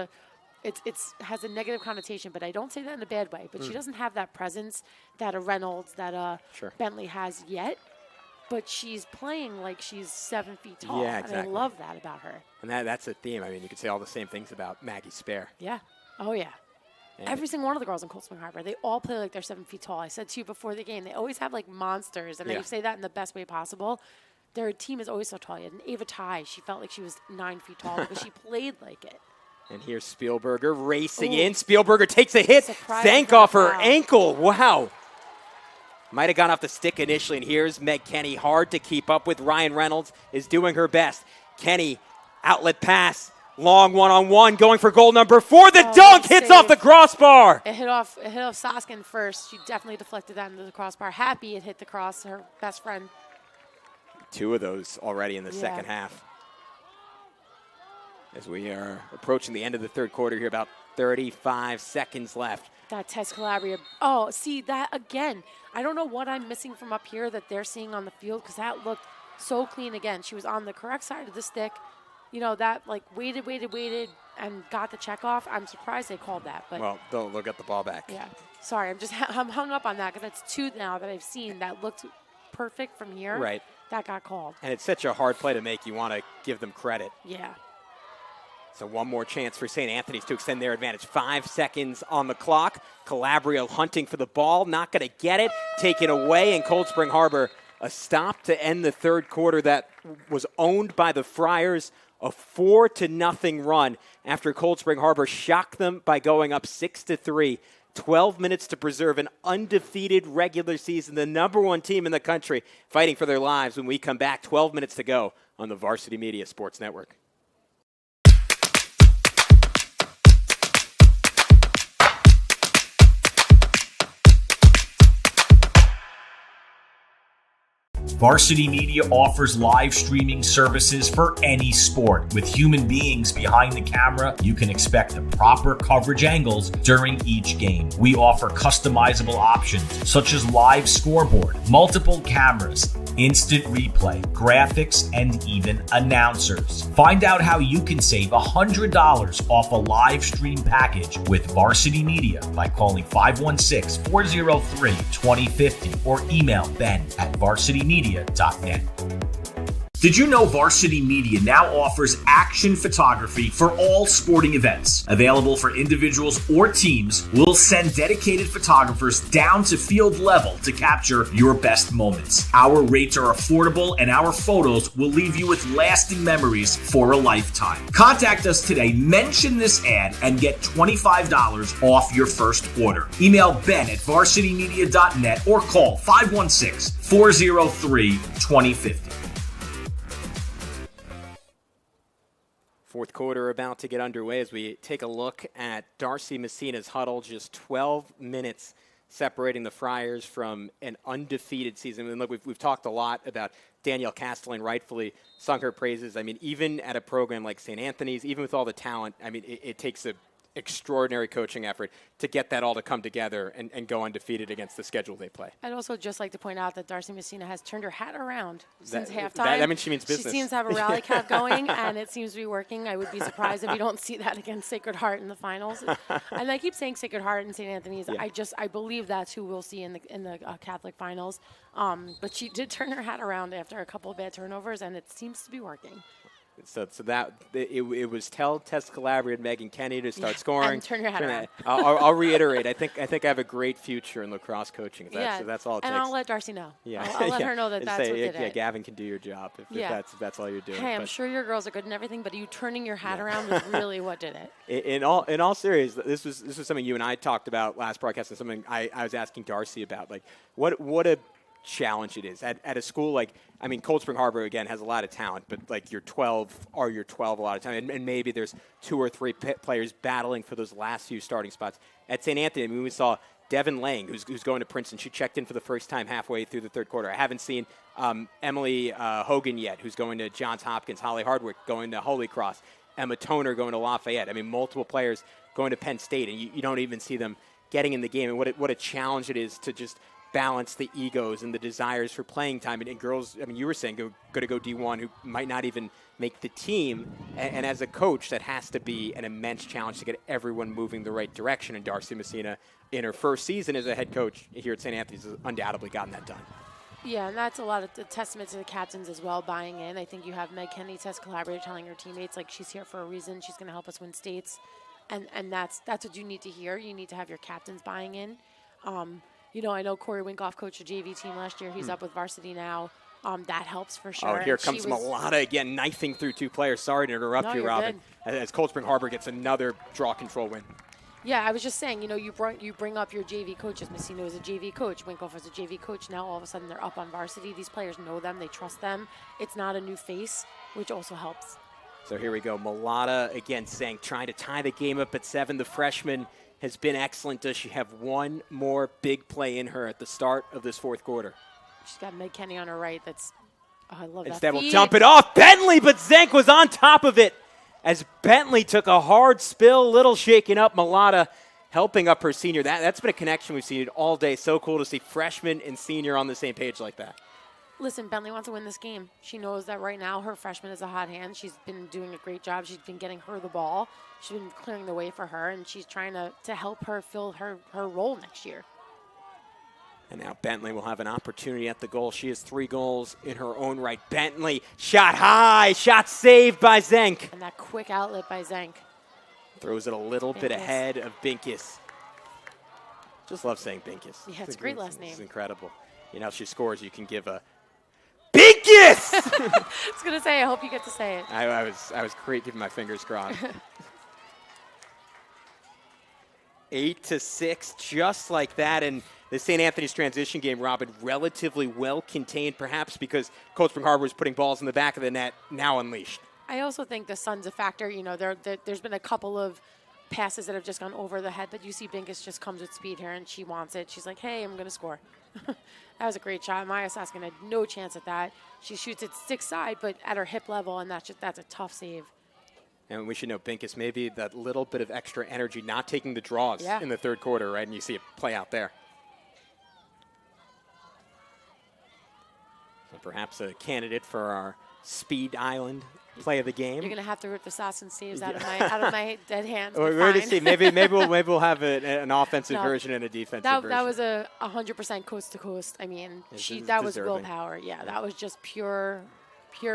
it's has a negative connotation, but I don't say that in a bad way. But she doesn't have that presence that a Reynolds, that Bentley has yet. But she's playing like she's 7 feet tall. Yeah, exactly. And I love that about her. And that's a theme. I mean, you could say all the same things about Maggie Spare. Yeah. Oh, yeah. Every single one of the girls in Cold Spring Harbor, they all play like they're 7 feet tall. I said to you before the game, they always have like monsters, and I say that in the best way possible. Their team is always so tall. You had an Ava Tai. She felt like she was 9 feet tall because she played like it. And here's Spielberger racing in. Spielberger takes a hit. Surprise Thank off her ankle. Wow. Might have gone off the stick initially, and here's Meg Kenny. Hard to keep up with. Ryan Reynolds is doing her best. Kenny, outlet pass. Long one-on-one, going for goal number 4. The dunk hits off the crossbar. It hit off Soskin first. She definitely deflected that into the crossbar. Happy it hit the cross, her best friend. 2 of those already in the second half. As we are approaching the end of the third quarter here, about 35 seconds left. That Tess Calabria. Oh, see, that again. I don't know what I'm missing from up here that they're seeing on the field, because that looked so clean again. She was on the correct side of the stick. You know, that like waited, and got the check off. I'm surprised they called that. But well, they'll get the ball back. Yeah. Sorry, I'm hung up on that because that's 2 now that I've seen that looked perfect from here. Right. That got called. And it's such a hard play to make. You want to give them credit. Yeah. So one more chance for St. Anthony's to extend their advantage. 5 seconds on the clock. Calabria hunting for the ball. Not going to get it. Taken away. And Cold Spring Harbor, a stop to end the third quarter that was owned by the Friars. A 4-0 run after Cold Spring Harbor shocked them by going up 6-3. 12 minutes to preserve an undefeated regular season. The #1 team in the country fighting for their lives. When we come back, 12 minutes to go on the Varsity Media Sports Network. Varsity Media offers live streaming services for any sport. With human beings behind the camera, you can expect the proper coverage angles during each game. We offer customizable options such as live scoreboard, multiple cameras, instant replay, graphics, and even announcers. Find out how you can save $100 off a live stream package with Varsity Media by calling 516-403-2050 or email ben@varsitymedia.net. Did you know Varsity Media now offers action photography for all sporting events? Available for individuals or teams, we'll send dedicated photographers down to field level to capture your best moments. Our rates are affordable and our photos will leave you with lasting memories for a lifetime. Contact us today, mention this ad, and get $25 off your first order. Email ben@varsitymedia.net or call 516-403-2050. Fourth quarter about to get underway as we take a look at Darcy Messina's huddle. Just 12 minutes separating the Friars from an undefeated season. And look, we've talked a lot about Danielle Castellane, rightfully sung her praises. I mean, even at a program like St. Anthony's, even with all the talent, I mean, it takes a extraordinary coaching effort to get that all to come together and go undefeated against the schedule they play. I'd also just like to point out that Darcy Messina has turned her hat around since halftime. That means she means business. She seems to have a rally cap going, and it seems to be working. I would be surprised if you don't see that against Sacred Heart in the finals. And I keep saying Sacred Heart and St. Anthony's. Yeah. I believe that's who we'll see in the Catholic finals. But she did turn her hat around after a couple of bad turnovers, and it seems to be working. So that it was tell Tess Calabria and Megan Kenny to start scoring. And turn your hat around. I'll reiterate. I think I have a great future in lacrosse coaching. That's all it takes. And I'll let Darcy know. Yeah, I'll let her know that's what did it. Yeah, Gavin can do your job if that's all you're doing. Hey, I'm sure your girls are good and everything, but you turning your hat around was really what did it. In all seriousness, this was something you and I talked about last broadcast, and something I was asking Darcy about. Like, what a challenge it is at a school like, I mean, Cold Spring Harbor again has a lot of talent, but like your 12 are your 12 a lot of time, and maybe there's 2 or 3 players battling for those last few starting spots. At St. Anthony, I mean, we saw Devin Lang, who's going to Princeton. She checked in for the first time halfway through the third quarter. I haven't seen Emily Hogan yet, who's going to Johns Hopkins. Holly Hardwick going to Holy Cross. Emma Toner going to Lafayette. I mean, multiple players going to Penn State, and you don't even see them getting in the game. And what a challenge it is to just balance the egos and the desires for playing time. And girls, I mean, you were saying going to go D1 who might not even make the team. And as a coach, that has to be an immense challenge to get everyone moving the right direction. And Darcy Messina, in her first season as a head coach here at St. Anthony's, has undoubtedly gotten that done. Yeah, and that's a lot of the testament to the captains as well, buying in. I think you have Meg Kenny, test collaborator, telling her teammates, like, she's here for a reason. She's going to help us win states. And that's what you need to hear. You need to have your captains buying in. You know, I know Corey Winkoff coached a JV team last year. He's up with Varsity now. That helps for sure. Oh, here comes Malata again, knifing through 2 players. Sorry to interrupt you, Robin. As Cold Spring Harbor gets another draw control win. Yeah, I was just saying, you know, you bring up your JV coaches. Messina was a JV coach. Winkoff was a JV coach. Now all of a sudden they're up on Varsity. These players know them. They trust them. It's not a new face, which also helps. So here we go. Malata again trying to tie the game up at 7. The freshman has been excellent. Does she have one more big play in her at the start of this fourth quarter? She's got Meg Kenny on her right. I love that. Instead, will dump it off. Bentley, but Zenk was on top of it as Bentley took a hard spill, little shaking up. Malata helping up her senior. That's been a connection we've seen all day. So cool to see freshman and senior on the same page like that. Listen, Bentley wants to win this game. She knows that right now her freshman is a hot hand. She's been doing a great job. She's been getting her the ball. She's been clearing the way for her, and she's trying to help her fill her role next year. And now Bentley will have an opportunity at the goal. She has 3 goals in her own right. Bentley, shot high, shot saved by Zenk. And that quick outlet by Zenk. Throws it a little bit ahead of Binkus. Just love saying Binkus. Yeah, it's a great last name. It's incredible. You know, if she scores, you can give a Binkus! I was going to say, I hope you get to say it. I was keeping my fingers crossed. 8-6, just like that. And the St. Anthony's transition game, Robin, relatively well contained, perhaps because Cold Spring Harbor is putting balls in the back of the net, now unleashed. I also think the sun's a factor. You know, there's been a couple of passes that have just gone over the head, but you see Binkus just comes with speed here, and she wants it. She's like, hey, I'm going to score. That was a great shot. Maya Saskin had no chance at that. She shoots it stick side, but at her hip level, and that's a tough save. And we should know Binkus, maybe that little bit of extra energy, not taking the draws in the third quarter, right? And you see it play out there. So perhaps a candidate for our Speed Island play of the game. You're going to have to rip the Saskin saves out of my dead hands. We're going to see. Maybe we'll have an offensive version and a defensive version. That was 100% coast to coast. I mean, that was willpower. Yeah, that was just pure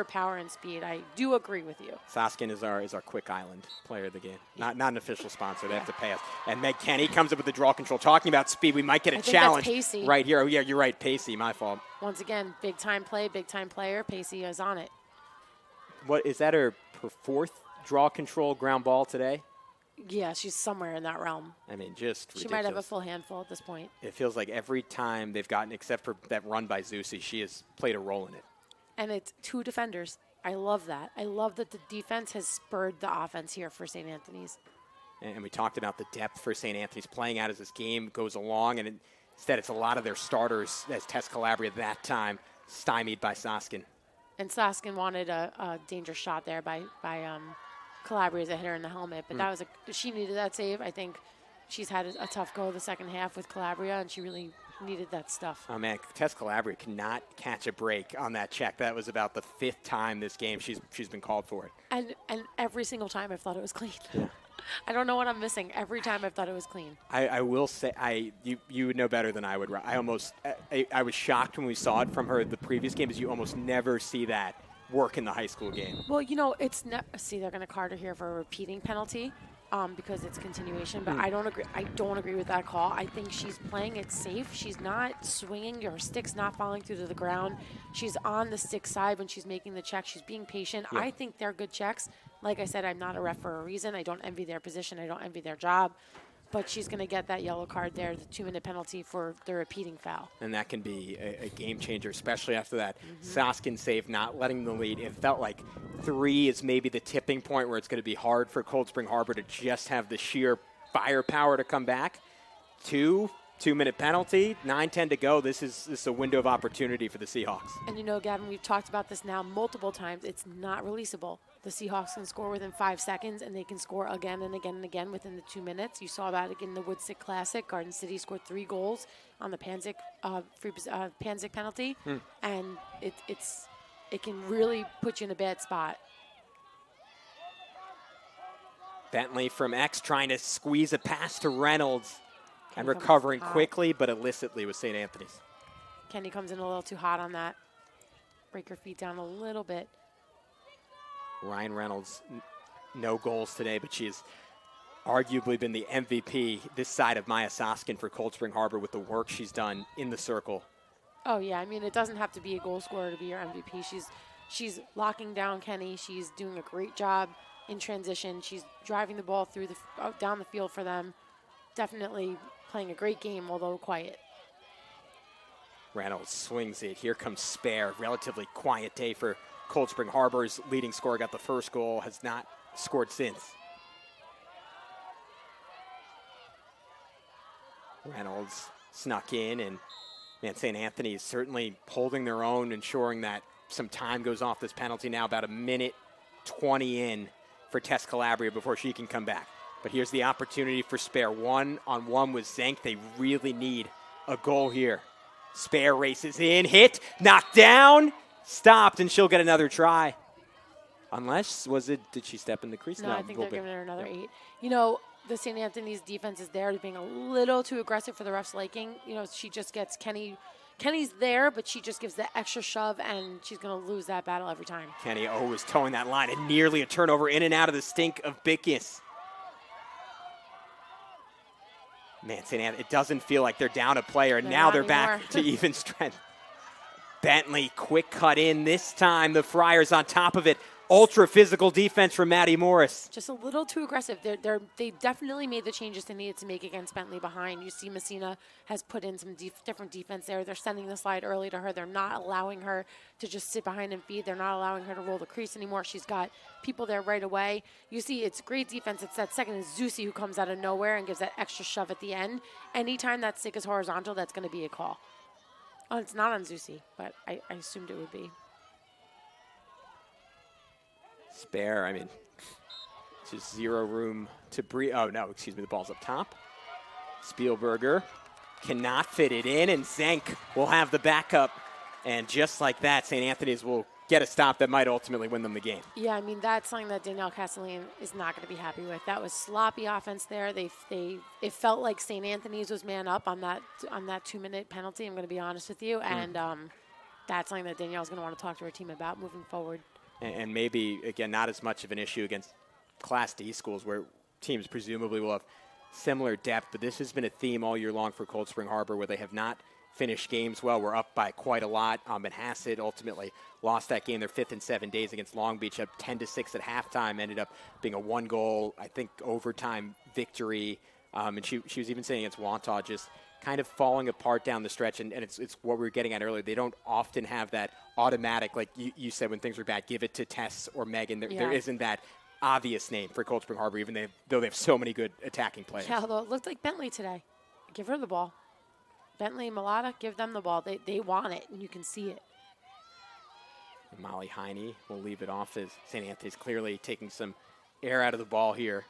power and speed. I do agree with you. Saskin is our Quick Island player of the game. Not an official sponsor. They have to pay us. And Meg Kenny comes up with the draw control. Talking about speed, we might get a challenge right here. Oh, yeah, you're right. Pacey, my fault. Once again, big time play, big time player. Pacey is on it. What is that? Her 4th draw control ground ball today? Yeah, she's somewhere in that realm. I mean, just ridiculous. She might have a full handful at this point. It feels like every time they've gotten, except for that run by Zusi, she has played a role in it. And it's 2 defenders. I love that. I love that the defense has spurred the offense here for St. Anthony's. And we talked about the depth for St. Anthony's playing out as this game goes along, and instead it's a lot of their starters as Tess Calabria that time stymied by Saskin. And Saskin wanted a dangerous shot there by Calabria that hit her in the helmet, but that was she needed that save. I think she's had a tough go the second half with Calabria, and she really needed that stuff. Oh, man, Tess Calabria cannot catch a break on that check. That was about the 5th time this game she's been called for it. And every single time I've thought it was clean. Yeah. I don't know what I'm missing. Every time I've thought it was clean. I will say, you would know better than I would. I was shocked when we saw it from her the previous game, because you almost never see that work in the high school game. Well, you know, see, they're going to card her here for a repeating penalty. Because it's continuation, but I don't agree. I don't agree with that call. I think she's playing it safe. She's not swinging. Her stick's not falling through to the ground. She's on the stick side when she's making the check. She's being patient. Yeah. I think they're good checks. Like I said, I'm not a ref for a reason. I don't envy their position. I don't envy their job. but she's going to get that yellow card there, the 2-minute penalty for the repeating foul. And that can be a game changer, especially after that Soskin save, not letting the lead. It felt like 3 is maybe the tipping point where it's going to be hard for Cold Spring Harbor to just have the sheer firepower to come back. 2-minute penalty, 9:10 to go. This is a window of opportunity for the Seahawks. And Gavin, we've talked about this now multiple times. It's not releasable. The Seahawks can score within 5 seconds, and they can score again and again and again within the 2 minutes. You saw that again in the Woodstick Classic. Garden City scored 3 goals on the Panzik Panzik penalty, and it can really put you in a bad spot. Bentley from X trying to squeeze a pass to Reynolds and recovering quickly but illicitly with St. Anthony's. Kenny comes in a little too hot on that. Break her feet down a little bit. Ryan Reynolds, no goals today, but she's arguably been the MVP this side of Maya Soskin for Cold Spring Harbor with the work she's done in the circle. Oh, yeah. I mean, it doesn't have to be a goal scorer to be your MVP. She's locking down Kenny. She's doing a great job in transition. She's driving the ball through down the field for them. Definitely playing a great game, although quiet. Reynolds swings it. Here comes Spare. Relatively quiet day for Cold Spring Harbor's leading scorer. Got the first goal, has not scored since. Reynolds snuck in, and St. Anthony is certainly holding their own, ensuring that some time goes off this penalty now. About 1:20 in for Tess Calabria before she can come back. But here's the opportunity for Spare. 1-on-1 with Zenk. They really need a goal here. Spare races in, hit, knocked down, stopped, and she'll get another try. Unless, did she step in the crease? No, I think they're giving her another 8. The St. Anthony's defense is there, being a little too aggressive for the ref's liking. She just gets Kenny's there, but she just gives the extra shove, and she's going to lose that battle every time. Kenny always towing that line, and nearly a turnover in and out of the stink of Bickus. St. Anthony, it doesn't feel like they're down a player, and now they're back to even strength. Bentley, quick cut in this time. The Friars on top of it. Ultra physical defense from Maddie Morris. Just a little too aggressive. They definitely made the changes they needed to make against Bentley behind. You see Messina has put in some different defense there. They're sending the slide early to her. They're not allowing her to just sit behind and feed. They're not allowing her to roll the crease anymore. She's got people there right away. You see it's great defense. It's that second is Zusi who comes out of nowhere and gives that extra shove at the end. Anytime that stick is horizontal, that's going to be a call. Oh, it's not on Zusi, but I assumed it would be. Spare, just zero room to breathe. Oh, no, excuse me, the ball's up top. Spielberger cannot fit it in, and Zenk will have the backup. And just like that, St. Anthony's will get a stop that might ultimately win them the game. Yeah, that's something that Danielle Castellane is not going to be happy with. That was sloppy offense there. It felt like St. Anthony's was man up on that 2-minute penalty, I'm going to be honest with you. And that's something that Danielle's going to want to talk to her team about moving forward. And maybe, again, not as much of an issue against Class D schools where teams presumably will have similar depth, but this has been a theme all year long for Cold Spring Harbor where they have not finished games well. We're up by quite a lot. Manhasset ultimately lost that game their 5th in 7 days against Long Beach, up 10-6 at halftime, ended up being a 1-goal, I think, overtime victory. And she was even saying against Wantagh just kind of falling apart down the stretch, and it's what we were getting at earlier. They don't often have that automatic, like you said, when things are bad, give it to Tess or Megan. There isn't that obvious name for Cold Spring Harbor, even though they have so many good attacking players. Yeah, although it looked like Bentley today. Give her the ball. Bentley and Malata, give them the ball. They want it, and you can see it. Molly Heine will leave it off as St. Anthony's clearly taking some air out of the ball here.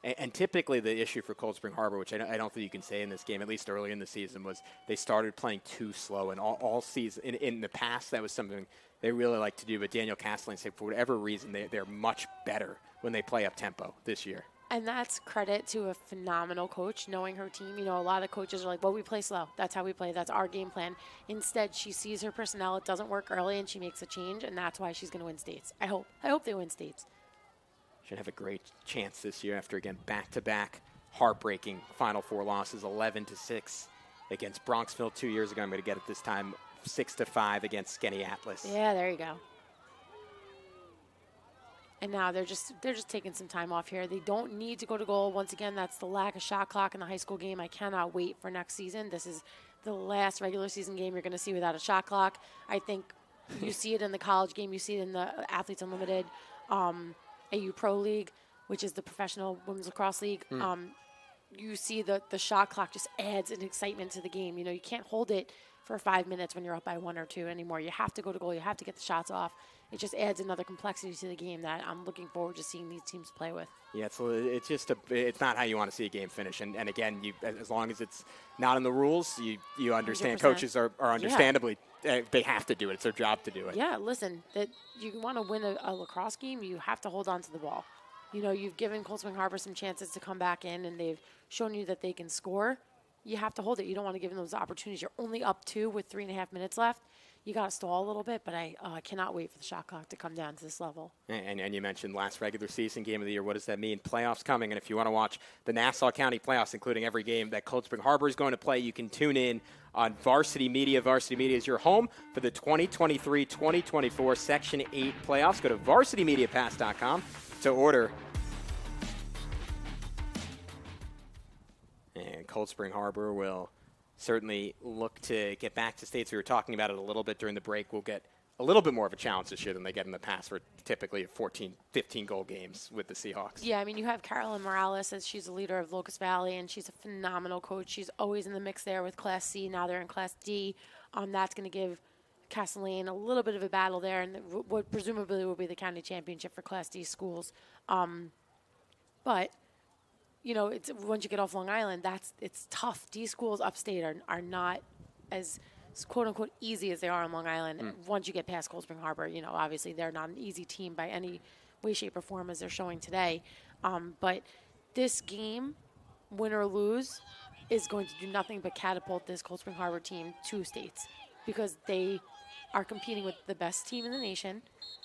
And typically the issue for Cold Spring Harbor, which I don't think you can say in this game, at least early in the season, was they started playing too slow. And all season, in the past, that was something they really like to do. But Danielle Castellane said for whatever reason, they're much better when they play up-tempo this year. And that's credit to a phenomenal coach, knowing her team. A lot of coaches are like, well, we play slow. That's how we play. That's our game plan. Instead, she sees her personnel. It doesn't work early, and she makes a change, and that's why she's going to win states. I hope they win states. Should have a great chance this year after, again, back-to-back heartbreaking Final Four losses, 11-6 against Bronxville 2 years ago. I'm going to get it this time, 6-5 against Skenny Atlas. Yeah, there you go. And now they're just taking some time off here. They don't need to go to goal. Once again, that's the lack of shot clock in the high school game. I cannot wait for next season. This is the last regular season game you're going to see without a shot clock. I think you see it in the college game. You see it in the Athletes Unlimited AU Pro League, which is the professional women's lacrosse league. You see the shot clock just adds an excitement to the game. You know, you can't hold it for 5 minutes when you're up by 1 or 2 anymore. You have to go to goal. You have to get the shots off. It just adds another complexity to the game that I'm looking forward to seeing these teams play with. Yeah, it's just it's not how you want to see a game finish. And again, as long as it's not in the rules, you understand 100%. coaches are understandably, they have to do it. It's their job to do it. Yeah, listen, that you want to win a lacrosse game, you have to hold on to the ball. You know, you've given Cold Spring Harbor some chances to come back in, and they've shown you that they can score. You have to hold it. You don't want to give them those opportunities. You're only up 2 with 3.5 minutes left. You got to stall a little bit, but I cannot wait for the shot clock to come down to this level. And you mentioned last regular season game of the year. What does that mean? Playoffs coming, and if you want to watch the Nassau County playoffs, including every game that Cold Spring Harbor is going to play, you can tune in on Varsity Media. Varsity Media is your home for the 2023-2024 Section 8 playoffs. Go to varsitymediapass.com to order. And Cold Spring Harbor will certainly look to get back to states. We were talking about it a little bit during the break. We'll get a little bit more of a challenge this year than they get in the past for typically 14, 15-goal games with the Seahawks. Yeah, I mean, you have Carolyn Morales, as she's the leader of Locust Valley, and she's a phenomenal coach. She's always in the mix there with Class C. Now they're in Class D. That's going to give Castellane a little bit of a battle there, and what presumably will be the county championship for Class D schools. But you know, it's once you get off Long Island, it's tough. D schools upstate are not as quote unquote easy as they are on Long Island. Once you get past Cold Spring Harbor, you know, obviously they're not an easy team by any way, shape, or form as they're showing today. But this game, win or lose, is going to do nothing but catapult this Cold Spring Harbor team to states because they are competing with the best team in the nation,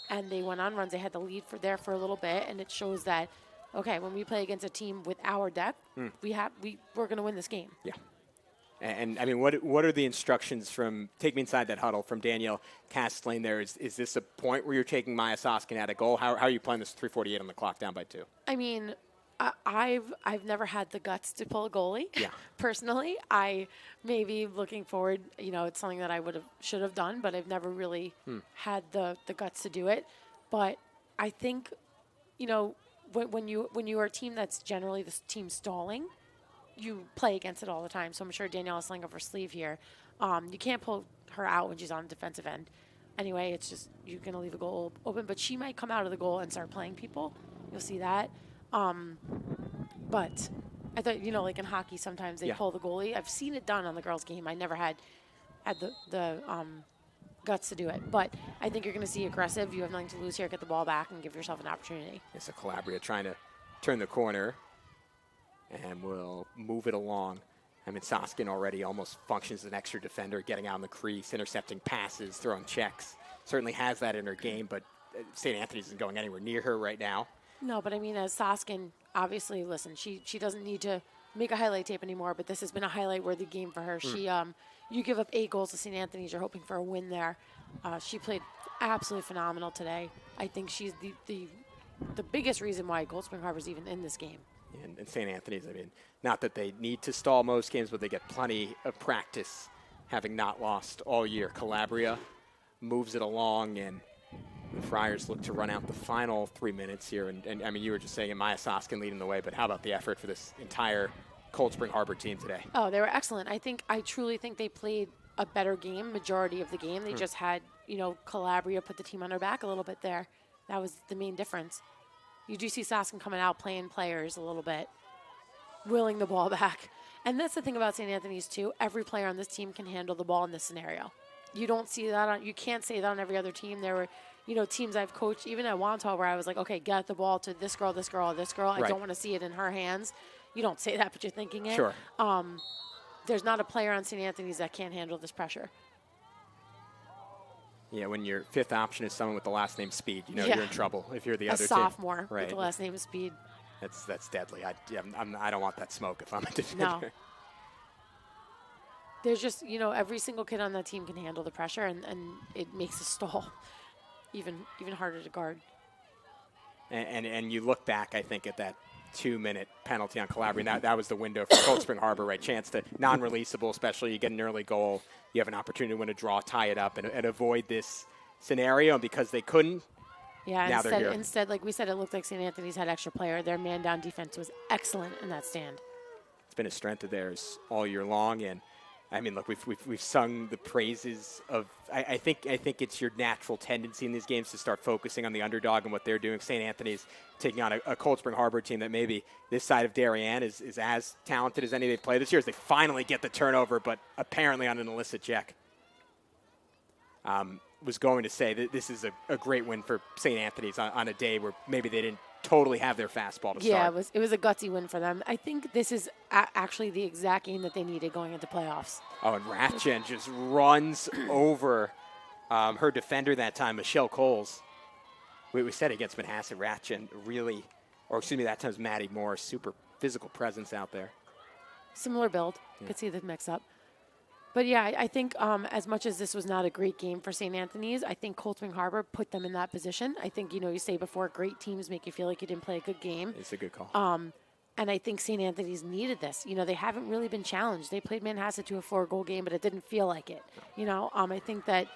and they went on runs. They had the lead for a little bit, and it shows that. Okay, when we play against a team with our depth, we're going to win this game. Yeah. And I mean, what are the instructions from, take me inside that huddle, from Danielle Castellane there? Is this a point where you're taking Maya Soskin at a goal? How are you playing this 3:48 on the clock down by 2? I mean, I've never had the guts to pull a goalie. Yeah. Personally, I may be looking forward, you know, it's something that I should have done, but I've never really had the guts to do it. But I think, you know, when you are a team that's generally the team stalling, you play against it all the time. So I'm sure Danielle is sling up her sleeve here. You can't pull her out when she's on the defensive end. Anyway, it's just you're going to leave a goal open. But she might come out of the goal and start playing people. You'll see that. But I thought, you know, like in hockey, sometimes they pull the goalie. I've seen it done on the girls' game. I never had the guts to do it. But I think you're going to see aggressive. You have nothing to lose here. Get the ball back and give yourself an opportunity. It's a Calabria trying to turn the corner, and we'll move it along. I mean, Soskin already almost functions as an extra defender, getting out in the crease, intercepting passes, throwing checks. Certainly has that in her game, but St. Anthony's isn't going anywhere near her right now. No, but I mean, as Soskin, obviously, listen, she doesn't need to make a highlight tape anymore, but this has been a highlight-worthy game for her. She you give up 8 goals to St. Anthony's, you're hoping for a win there. She played absolutely phenomenal today. I think she's the biggest reason why Cold Spring Harbor's even in this game. And St. Anthony's, I mean, not that they need to stall most games, but they get plenty of practice, having not lost all year. Calabria moves it along, and the Friars look to run out the final 3 minutes here. And I mean, you were just saying Maya Soskin leading the way, but how about the effort for this entire Cold Spring Harbor team today? Oh, they were excellent. I truly think they played a better game, majority of the game. They just had, you know, Calabria put the team on their back a little bit there. That was the main difference. You do see Soskin coming out, playing players a little bit, willing the ball back. And that's the thing about St. Anthony's, too. Every player on this team can handle the ball in this scenario. You don't see that you can't say that on every other team. There were, you know, teams I've coached, even at Wantagh, where I was like, okay, get the ball to this girl, this girl, this girl. Right. I don't want to see it in her hands. You don't say that, but you're thinking it. Sure. There's not a player on St. Anthony's that can't handle this pressure. Yeah, when your fifth option is someone with the last name Speed, you know you're in trouble if you're the other team. A sophomore with the last name Speed. That's deadly. I don't want that smoke if I'm a defender. No. There's just, you know, every single kid on that team can handle the pressure, and it makes a stall even harder to guard. And you look back, I think, at that 2-minute penalty on Calabria. That was the window for Cold Spring Harbor, right? Chance to non-releasable, especially you get an early goal. You have an opportunity to win a draw, tie it up, and avoid this scenario. And because they couldn't, yeah, now they're here. Instead, like we said, it looked like St. Anthony's had extra player. Their man-down defense was excellent in that stand. It's been a strength of theirs all year long, and I mean, look, we've sung the praises of. I think it's your natural tendency in these games to start focusing on the underdog and what they're doing. St. Anthony's taking on a Cold Spring Harbor team that maybe this side of Darien is as talented as any they've played this year. As they finally get the turnover, but apparently on an illicit check. Was going to say that this is a great win for St. Anthony's on a day where maybe they didn't totally have their fastball to start. Yeah, it was a gutsy win for them. I think this is actually the exact game that they needed going into playoffs. Oh, and Rathjen just runs over her defender that time, Michelle Coles. We said against Manhasset, Rathjen really, or excuse me, that time was Maddie Moore, super physical presence out there. Similar build. Yeah. Could see the mix-up. But, yeah, I think as much as this was not a great game for St. Anthony's, I think Cold Spring Harbor put them in that position. I think, you say before, great teams make you feel like you didn't play a good game. It's a good call. And I think St. Anthony's needed this. They haven't really been challenged. They played Manhasset to a 4-goal game, but it didn't feel like it. I think that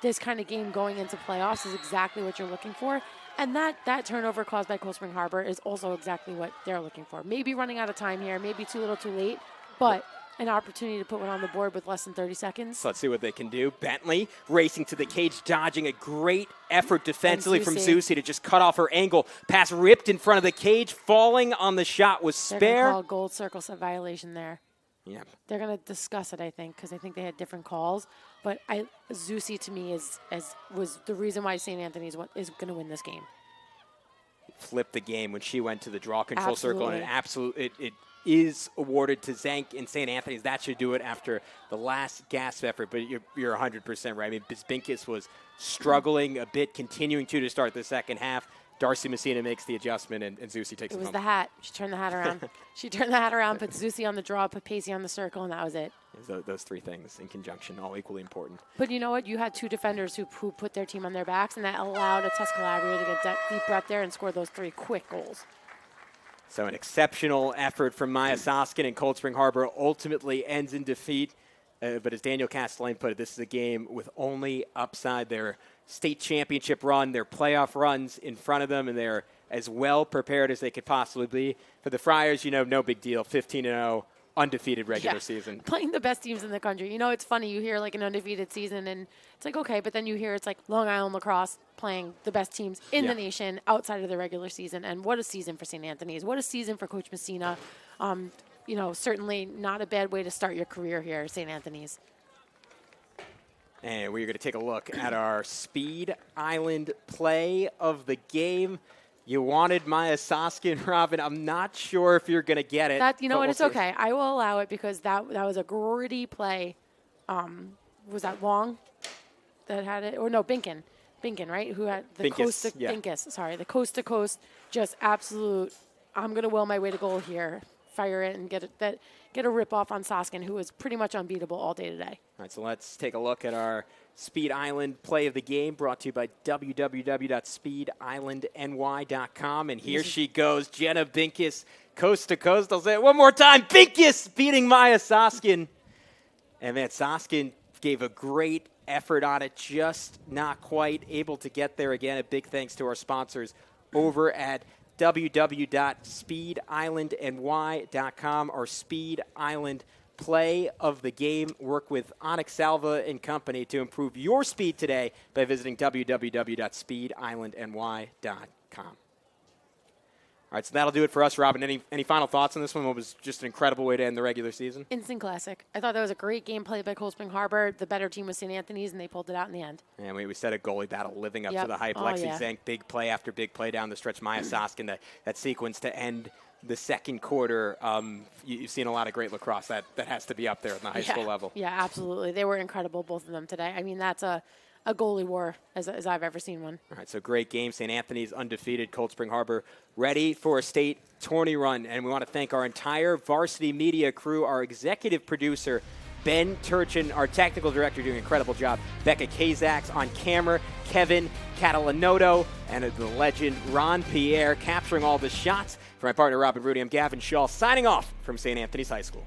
this kind of game going into playoffs is exactly what you're looking for. And that turnover caused by Cold Spring Harbor is also exactly what they're looking for. Maybe running out of time here, maybe too little too late, but an opportunity to put one on the board with less than 30 seconds. So let's see what they can do. Bentley racing to the cage, dodging a great effort defensively from Zusi to just cut off her angle. Pass ripped in front of the cage, falling on the shot was Spare. They're going to call gold circle set violation there. Yeah. They're going to discuss it, I think, because I think they had different calls. But Zusi, to me, was the reason why St. Anthony's is going to win this game. Flipped the game when she went to the draw control circle, and it is awarded to Zank in St. Anthony's. That should do it after the last gasp effort, but you're 100% right. I mean, Bizbinkis was struggling a bit, continuing to start the second half. Darcy Messina makes the adjustment, and Zusi takes it home. It was the hat. She turned the hat around. Put Zusi on the draw, put Pacey on the circle, and that was it. Those three things in conjunction, all equally important. But you know what? You had two defenders who put their team on their backs, and that allowed a Tess Calabria to get that deep breath there and score those 3 quick goals. So an exceptional effort from Maya Soskin, and Cold Spring Harbor ultimately ends in defeat. But as Daniel Castellane put it, this is a game with only upside. Their state championship run, their playoff runs in front of them, and they're as well prepared as they could possibly be. For the Friars, no big deal, 15-0. Undefeated regular season. Playing the best teams in the country. It's funny. You hear like an undefeated season, and it's like, okay, but then you hear it's like Long Island Lacrosse playing the best teams in the nation outside of the regular season. And what a season for St. Anthony's. What a season for Coach Messina. Certainly not a bad way to start your career here at St. Anthony's. And we're going to take a look at our Speed Island play of the game. You wanted Maya Soskin, Robin. I'm not sure if you're going to get it. It's okay. I will allow it because that was a gritty play. Was that Wong that had it? Or no, Binkin, right? Who had the Binkus, sorry, the coast-to-coast, just absolute, I'm going to will my way to goal here. Fire it and get a rip-off on Soskin, who was pretty much unbeatable all day today. All right, so let's take a look at our Speed Island play of the game, brought to you by www.speedislandny.com. And here she goes, Jenna Binkus, coast to coast. I'll say it one more time. Binkus beating Maya Soskin. And man, Soskin gave a great effort on it, just not quite able to get there again. A big thanks to our sponsors over at www.speedislandny.com. Our Speed Island play of the game. Work with Onyx Salva and Company to improve your speed today by visiting www.speedislandny.com. All right, so that'll do it for us, Robin. Any final thoughts on this one? What was just an incredible way to end the regular season? Instant classic. I thought that was a great game played by Cold Spring Harbor. The better team was St. Anthony's, and they pulled it out in the end. And we said a goalie battle living up to the hype. Lexi Zank, big play after big play down the stretch. Maya Soskin, that sequence to end the second quarter. You've seen a lot of great lacrosse. That has to be up there at the high school level. Yeah, absolutely. They were incredible, both of them today. I mean, that's a goalie war as I've ever seen one. All right, so great game. St. Anthony's undefeated. Cold Spring Harbor ready for a state tourney run. And we want to thank our entire Varsity Media crew, our executive producer, Ben Turchin, our technical director, doing an incredible job. Becca Kazaks on camera. Kevin Catalanoto and the legend Ron Pierre capturing all the shots. For my partner Robin Rudy, I'm Gavin Shaw signing off from St. Anthony's High School.